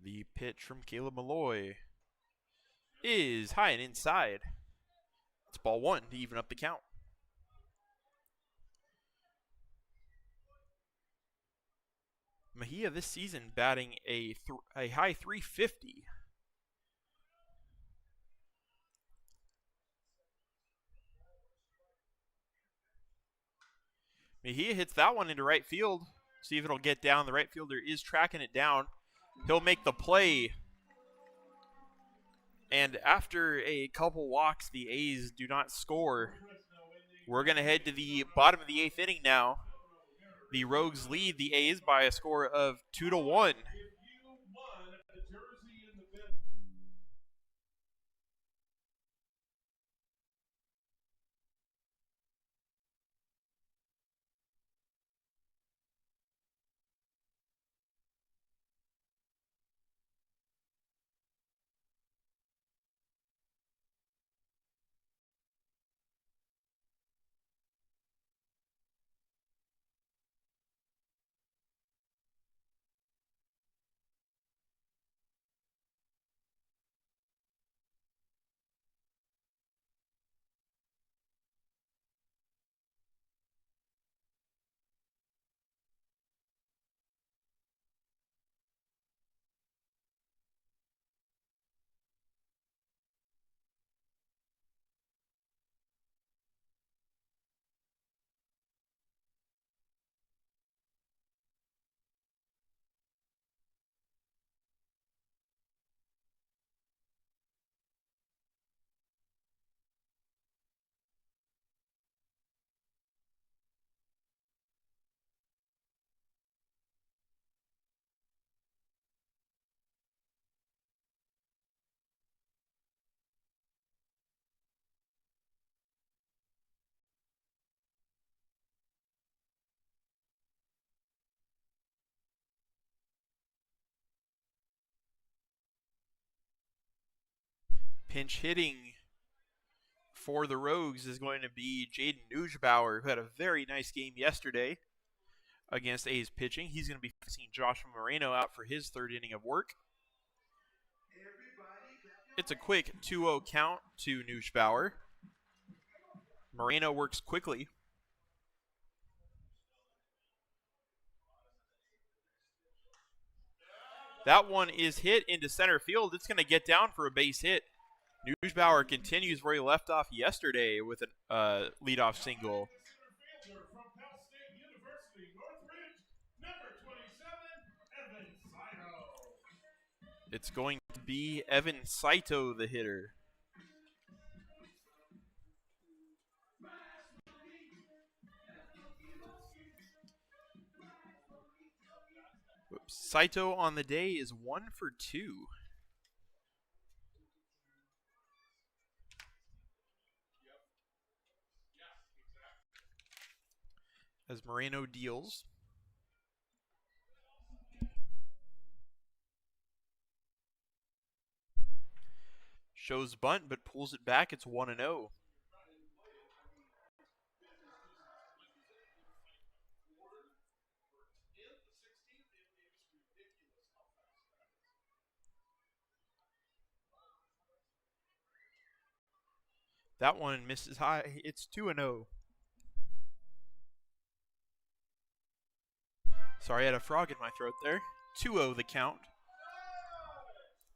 The pitch from Caleb Malloy is high and inside. It's ball 1 to even up the count. Mejia this season batting a high 350. Mejia hits that one into right field. See if it'll get down. The right fielder is tracking it down. He'll make the play. And after a couple walks, the A's do not score. We're going to head to the bottom of the 8th inning now. The Rogues lead the A's by a score of 2-1. Pinch hitting for the Rogues is going to be Jaden Nujbauer, who had a very nice game yesterday against A's pitching. He's going to be facing Joshua Moreno out for his 3rd inning of work. It's a quick 2-0 count to Nujbauer. Moreno works quickly. That one is hit into center field. It's going to get down for a base hit. Nujbauer continues where he left off yesterday with a leadoff single. It's going to be Evan Saito, the hitter. Saito on the day is 1 for 2. As Moreno deals. Shows bunt, but pulls it back. It's 1-0. That one misses high. It's 2-0. Sorry, I had a frog in my throat there. 2-0 the count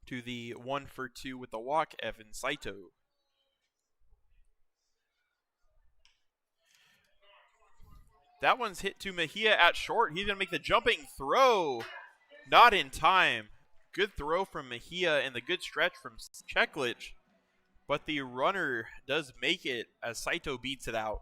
to the 1 for 2 with the walk, Evan Saito. That one's hit to Mejia at short. He's going to make the jumping throw. Not in time. Good throw from Mejia and the good stretch from Cheklich. But the runner does make it as Saito beats it out.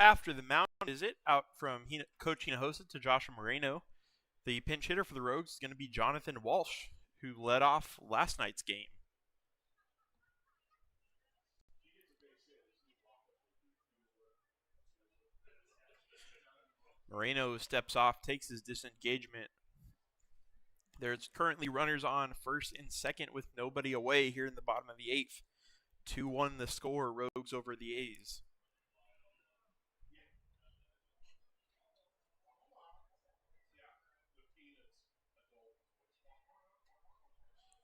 After the mound visit out from Coach Hinojosa to Joshua Moreno, the pinch hitter for the Rogues is going to be Jonathan Walsh, who led off last night's game. Moreno steps off, takes his disengagement. There's currently runners on first and second with nobody away here in the bottom of the eighth. 2-1 the score, Rogues over the A's.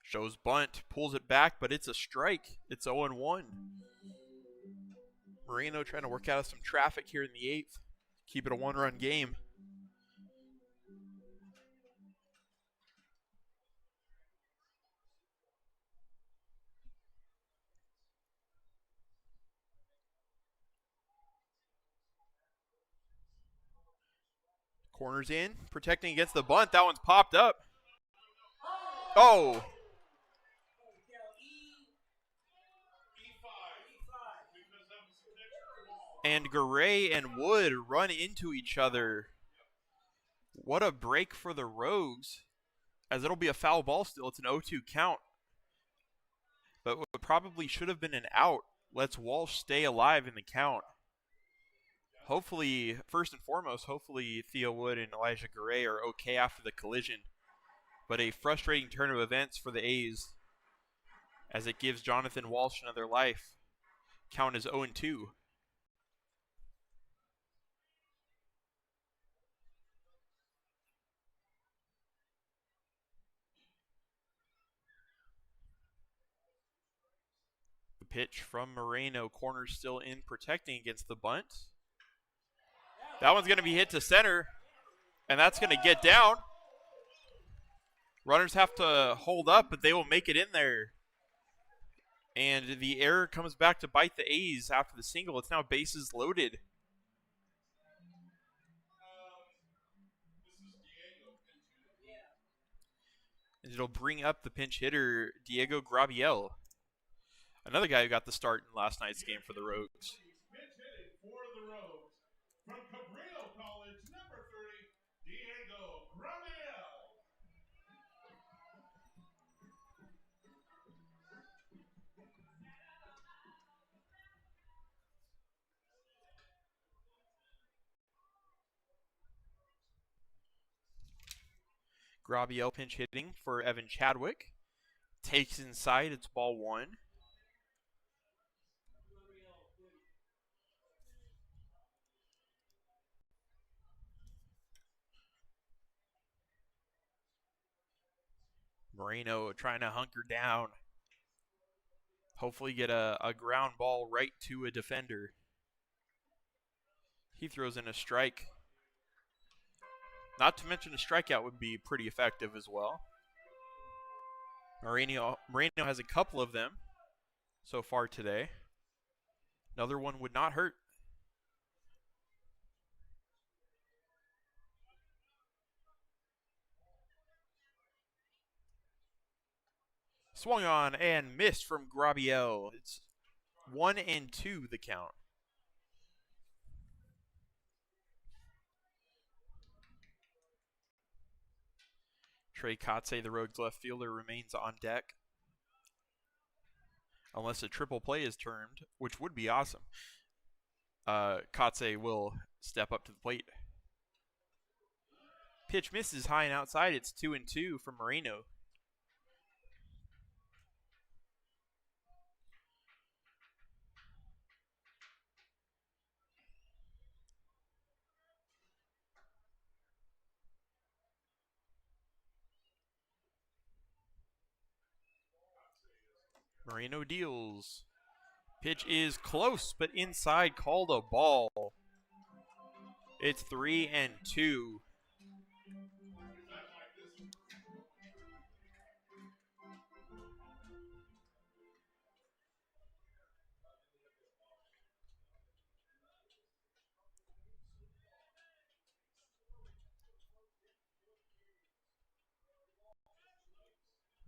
Shows bunt, pulls it back, but it's a strike. It's 0-1. Moreno trying to work out some traffic here in the eighth. Keep it a one-run game. Corners in, protecting against the bunt. That one's popped up. Oh. And Garay and Wood run into each other. What a break for the Rogues, as it'll be a foul ball still. It's an 0-2 count. But what probably should have been an out lets Walsh stay alive in the count. Hopefully, first and foremost, hopefully Theo Wood and Elijah Garay are okay after the collision. But a frustrating turn of events for the A's, as it gives Jonathan Walsh another life. Count is 0-2. The pitch from Moreno, corner still in, protecting against the bunt. That one's going to be hit to center, and that's going to get down. Runners have to hold up, but they will make it in there. And the error comes back to bite the A's after the single. It's now bases loaded. And it'll bring up the pinch hitter, Diego Grabiel. Another guy who got the start in last night's game for the Rogues. From Cabrillo College, number 30, Diego Grabiel. Grabiel pinch hitting for Evan Chadwick. Takes inside, it's ball one. Moreno trying to hunker down. Hopefully get a ground ball right to a defender. He throws in a strike. Not to mention a strikeout would be pretty effective as well. Moreno has a couple of them so far today. Another one would not hurt. Swung on and missed from Grabiel. It's 1-2 the count. Trey Kotze, the Rogues left fielder, remains on deck. Unless a triple play is termed, which would be awesome. Kotze will step up to the plate. Pitch misses high and outside. It's 2-2 from Moreno. Moreno deals. Pitch is close, but inside, called a ball. It's 3-2.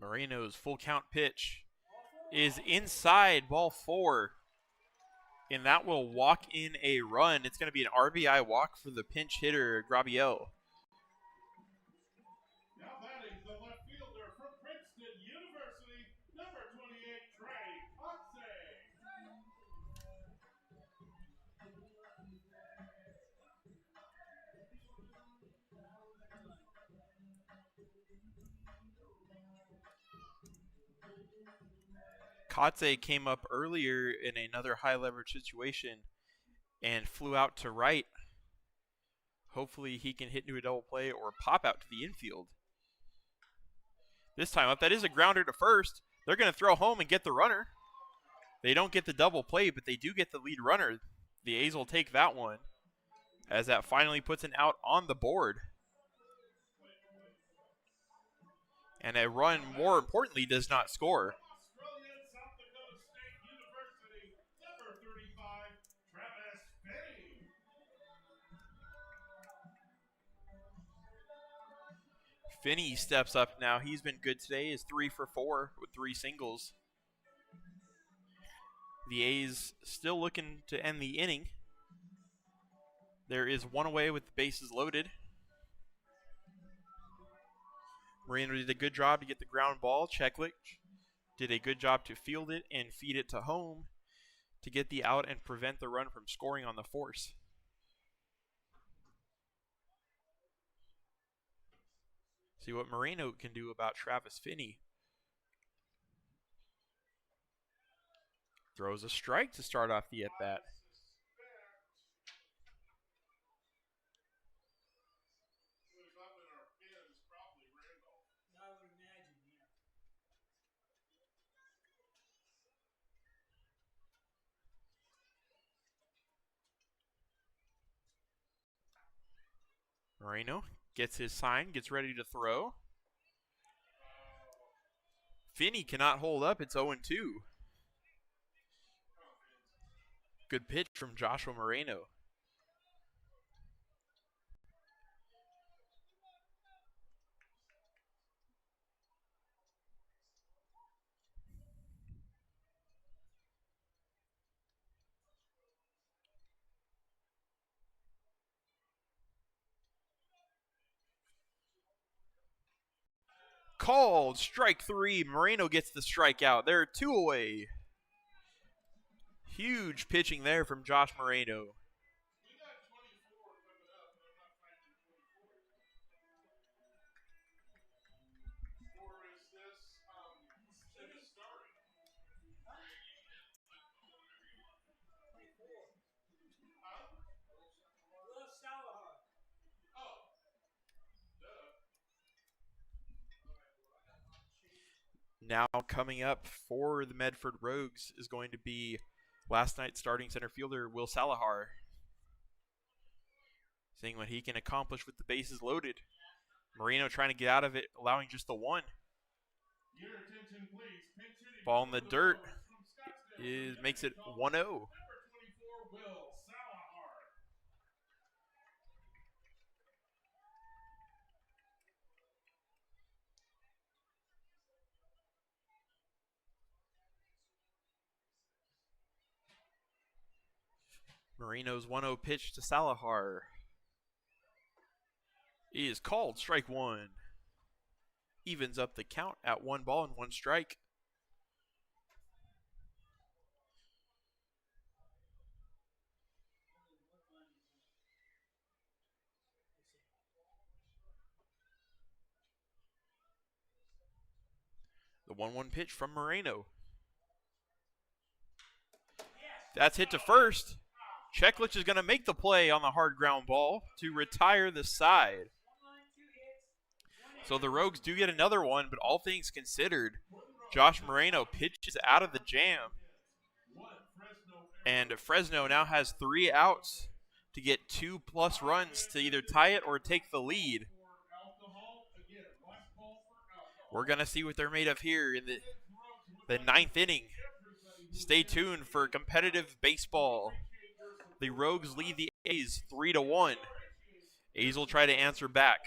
Moreno's full count pitch is inside, ball 4. and that will walk in a run. It's going to be an RBI walk for the pinch hitter, Grabiel. Now batting the left fielder from Princeton University, number 28, Trey Otze. Kotze came up earlier in another high leverage situation and flew out to right. Hopefully he can hit into a double play or pop out to the infield. This time up, that is a grounder to first. They're going to throw home and get the runner. They don't get the double play, but they do get the lead runner. The A's will take that one, as that finally puts an out on the board. And a run, more importantly, does not score. Australian South Dakota State University, number 35, Travis Finney. Finney steps up now. He's been good today. Is 3 for 4 with 3 singles. The A's still looking to end the inning. There is one away with the bases loaded. Moreno did a good job to get the ground ball. Cheklich did a good job to field it and feed it to home to get the out and prevent the run from scoring on the force. See what Moreno can do about Travis Finney. Throws a strike to start off the at-bat. Moreno gets his sign, gets ready to throw. Finney cannot hold up. It's 0-2. Good pitch from Joshua Moreno. Called strike 3. Moreno gets the strikeout. There are 2 away. Huge pitching there from Josh Moreno. Now coming up for the Medford Rogues is going to be last night's starting center fielder, Will Salahar. Seeing what he can accomplish with the bases loaded. Moreno trying to get out of it, allowing just the 1. Ball in the dirt makes it 1-0. Moreno's 1-0 pitch to Salahar is called strike 1. Evens up the count at 1 ball and 1 strike. The 1-1 pitch from Moreno. That's hit to first. Cheklich is going to make the play on the hard ground ball to retire the side. So the Rogues do get another one, but all things considered, Josh Moreno pitches out of the jam. And Fresno now has 3 outs to get 2+ runs to either tie it or take the lead. We're going to see what they're made of here in the 9th inning. Stay tuned for competitive baseball. The Rogues lead the A's 3-1. A's will try to answer back.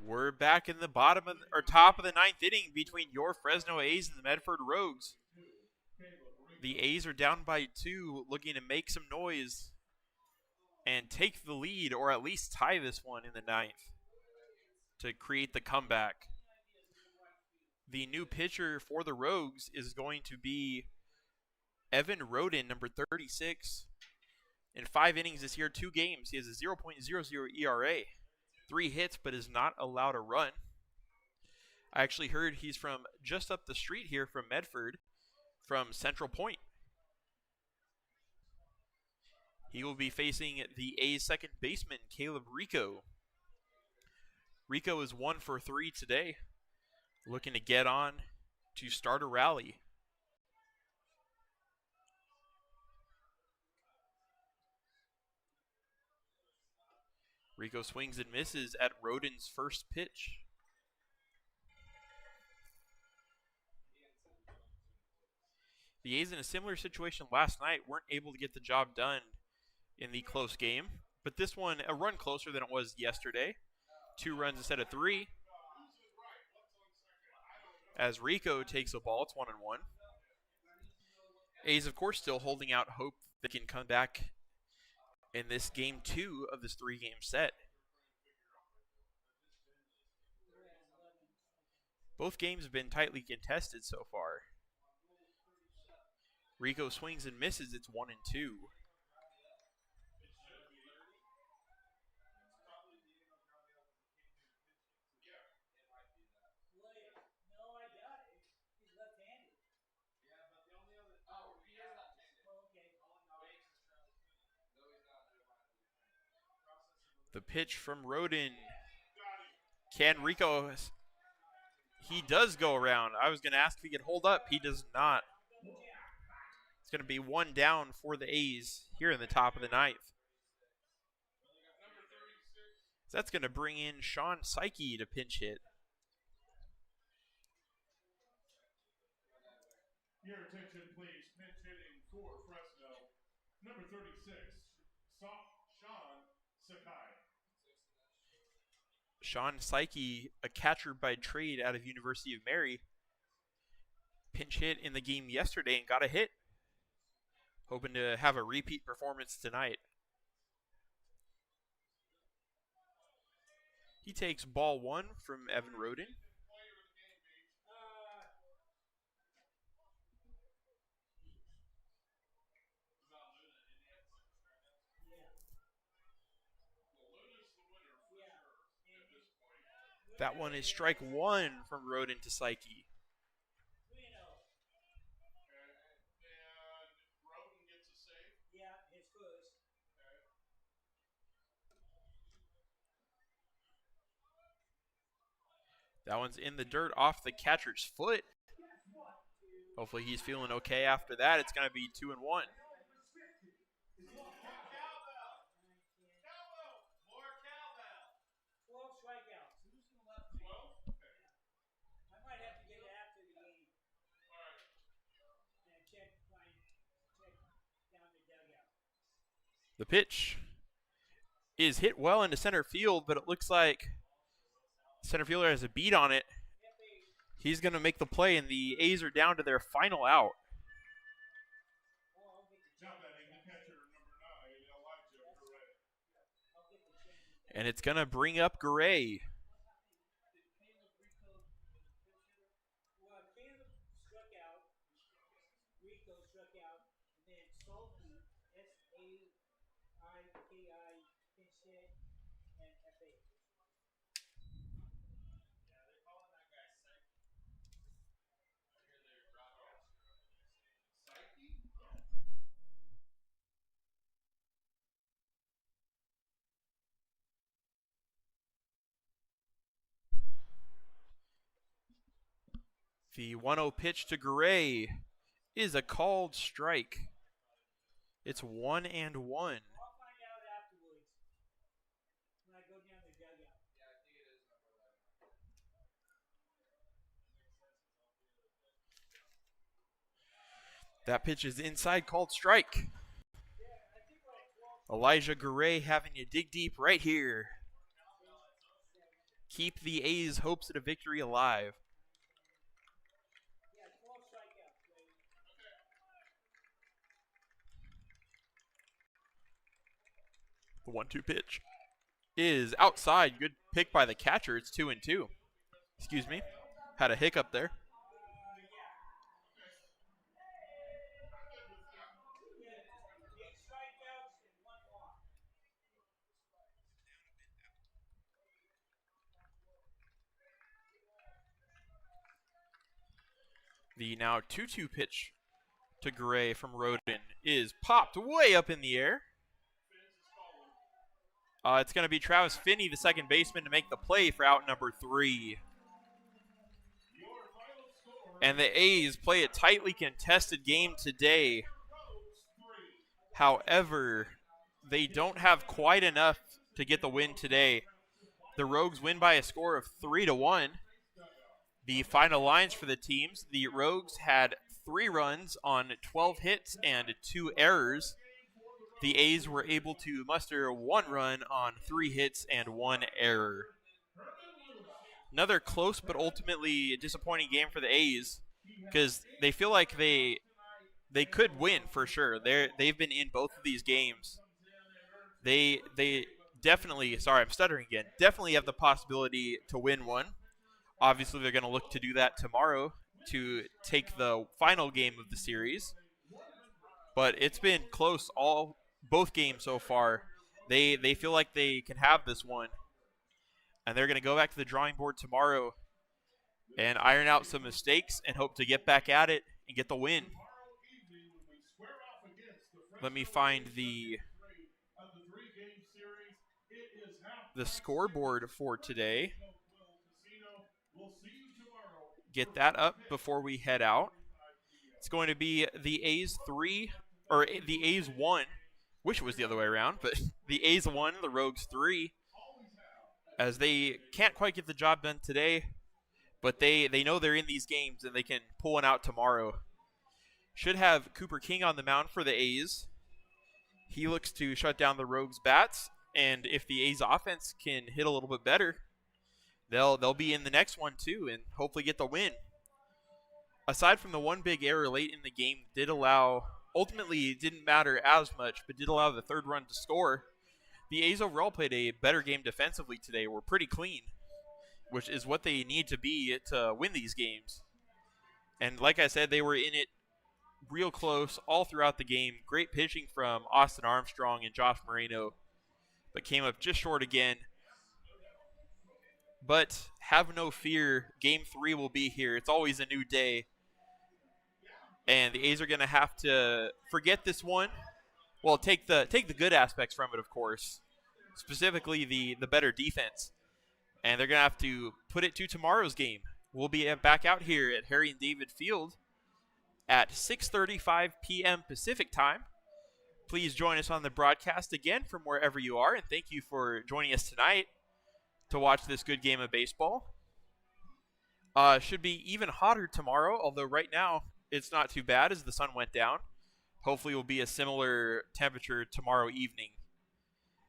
We're back in the bottom of or top of the ninth inning between your Fresno A's and the Medford Rogues. The A's are down by 2, looking to make some noise and take the lead, or at least tie this one in the ninth to create the comeback. The new pitcher for the Rogues is going to be Evan Roden, number 36. In 5 innings this year, 2 games, he has a 0.00 ERA, 3 hits, but is not allowed a run. I actually heard he's from just up the street here from Medford, from Central Point. He will be facing the A's second baseman, Caleb Rico. Rico is 1 for 3 today, looking to get on to start a rally. Rico swings and misses at Roden's first pitch. The A's in a similar situation last night weren't able to get the job done in the close game, but this one a run closer than it was yesterday. 2 runs instead of 3. As Rico takes a ball, it's 1-1. A's, of course, still holding out hope they can come back in this game 2 of this 3-game set. Both games have been tightly contested so far. Rico swings and misses. It's 1-2. The pitch from Roden. Can Rico? He does go around. I was going to ask if he could hold up. He does not. It's going to be 1 down for the A's here in the top of the ninth. That's going to bring in Sean Psyche to pinch hit. Your attention, please. Pinch hitting for Fresno, number 36, Sean Sakai. Sean Psyche, a catcher by trade out of University of Mary, pinch hit in the game yesterday and got a hit. Hoping to have a repeat performance tonight. He takes ball 1 from Evan Roden. That one is strike 1 from Roden to Psyche. That one's in the dirt off the catcher's foot. Hopefully he's feeling okay after that. It's going to be 2-1. The pitch is hit well into center field, but it looks like center fielder has a beat on it. He's going to make the play, and the A's are down to their final out. And it's going to bring up Garay. The 1-0 pitch to Garay is a called strike. It's 1-1. That pitch is inside, called strike. Elijah Garay having to dig deep right here. keep the A's' hopes at a victory alive. The 1-2 pitch is outside. Good pick by the catcher. It's 2-2. Excuse me. Had a hiccup there. The now 2-2 pitch to Gray from Roden is popped way up in the air. It's going to be Travis Finney, the second baseman, to make the play for out number 3. And the A's play a tightly contested game today. However, they don't have quite enough to get the win today. The Rogues win by a score of 3-1. The final lines for the teams: the Rogues had 3 runs on 12 hits and 2 errors. The A's were able to muster 1 run on 3 hits and 1 error. Another close but ultimately disappointing game for the A's, because they feel like they could win for sure. They've been in both of these games. They definitely, sorry, I'm stuttering again, definitely have the possibility to win one. Obviously, they're going to look to do that tomorrow to take the final game of the series. But it's been close both games so far. They feel like they can have this one. And they're going to go back to the drawing board tomorrow and iron out some mistakes and hope to get back at it and get the win. Let me find the scoreboard for today. Get that up before we head out. It's going to be the A's 3, or the A's 1. Wish it was the other way around, but the A's 1, the Rogues 3, as they can't quite get the job done today, but they know they're in these games and they can pull one out tomorrow. Should have Cooper King on the mound for the A's. He looks to shut down the Rogues' bats, and if the A's offense can hit a little bit better, they'll be in the next one too and hopefully get the win. Aside from the one big error late in the game, ultimately it didn't matter as much, but did allow the 3rd run to score. The A's overall played a better game defensively today. Were pretty clean, which is what they need to be to win these games. And like I said, they were in it real close all throughout the game. Great pitching from Austin Armstrong and Josh Moreno, but came up just short again. But have no fear, Game 3 will be here. It's always a new day. And the A's are going to have to forget this one. Well, take the good aspects from it, of course. Specifically the better defense. And they're going to have to put it to tomorrow's game. We'll be back out here at Harry and David Field at 6:35 p.m. Pacific time. Please join us on the broadcast again from wherever you are. And thank you for joining us tonight to watch this good game of baseball. Should be even hotter tomorrow, although right now it's not too bad as the sun went down. Hopefully it will be a similar temperature tomorrow evening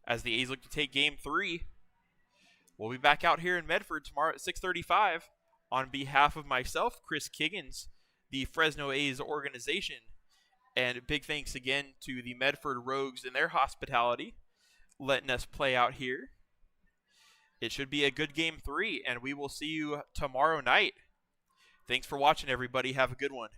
as the A's look to take Game 3. We'll be back out here in Medford tomorrow at 6:35. On behalf of myself, Chris Kiggins, the Fresno A's organization, and big thanks again to the Medford Rogues and their hospitality, letting us play out here. It should be a good Game 3, and we will see you tomorrow night. Thanks for watching, everybody. Have a good one.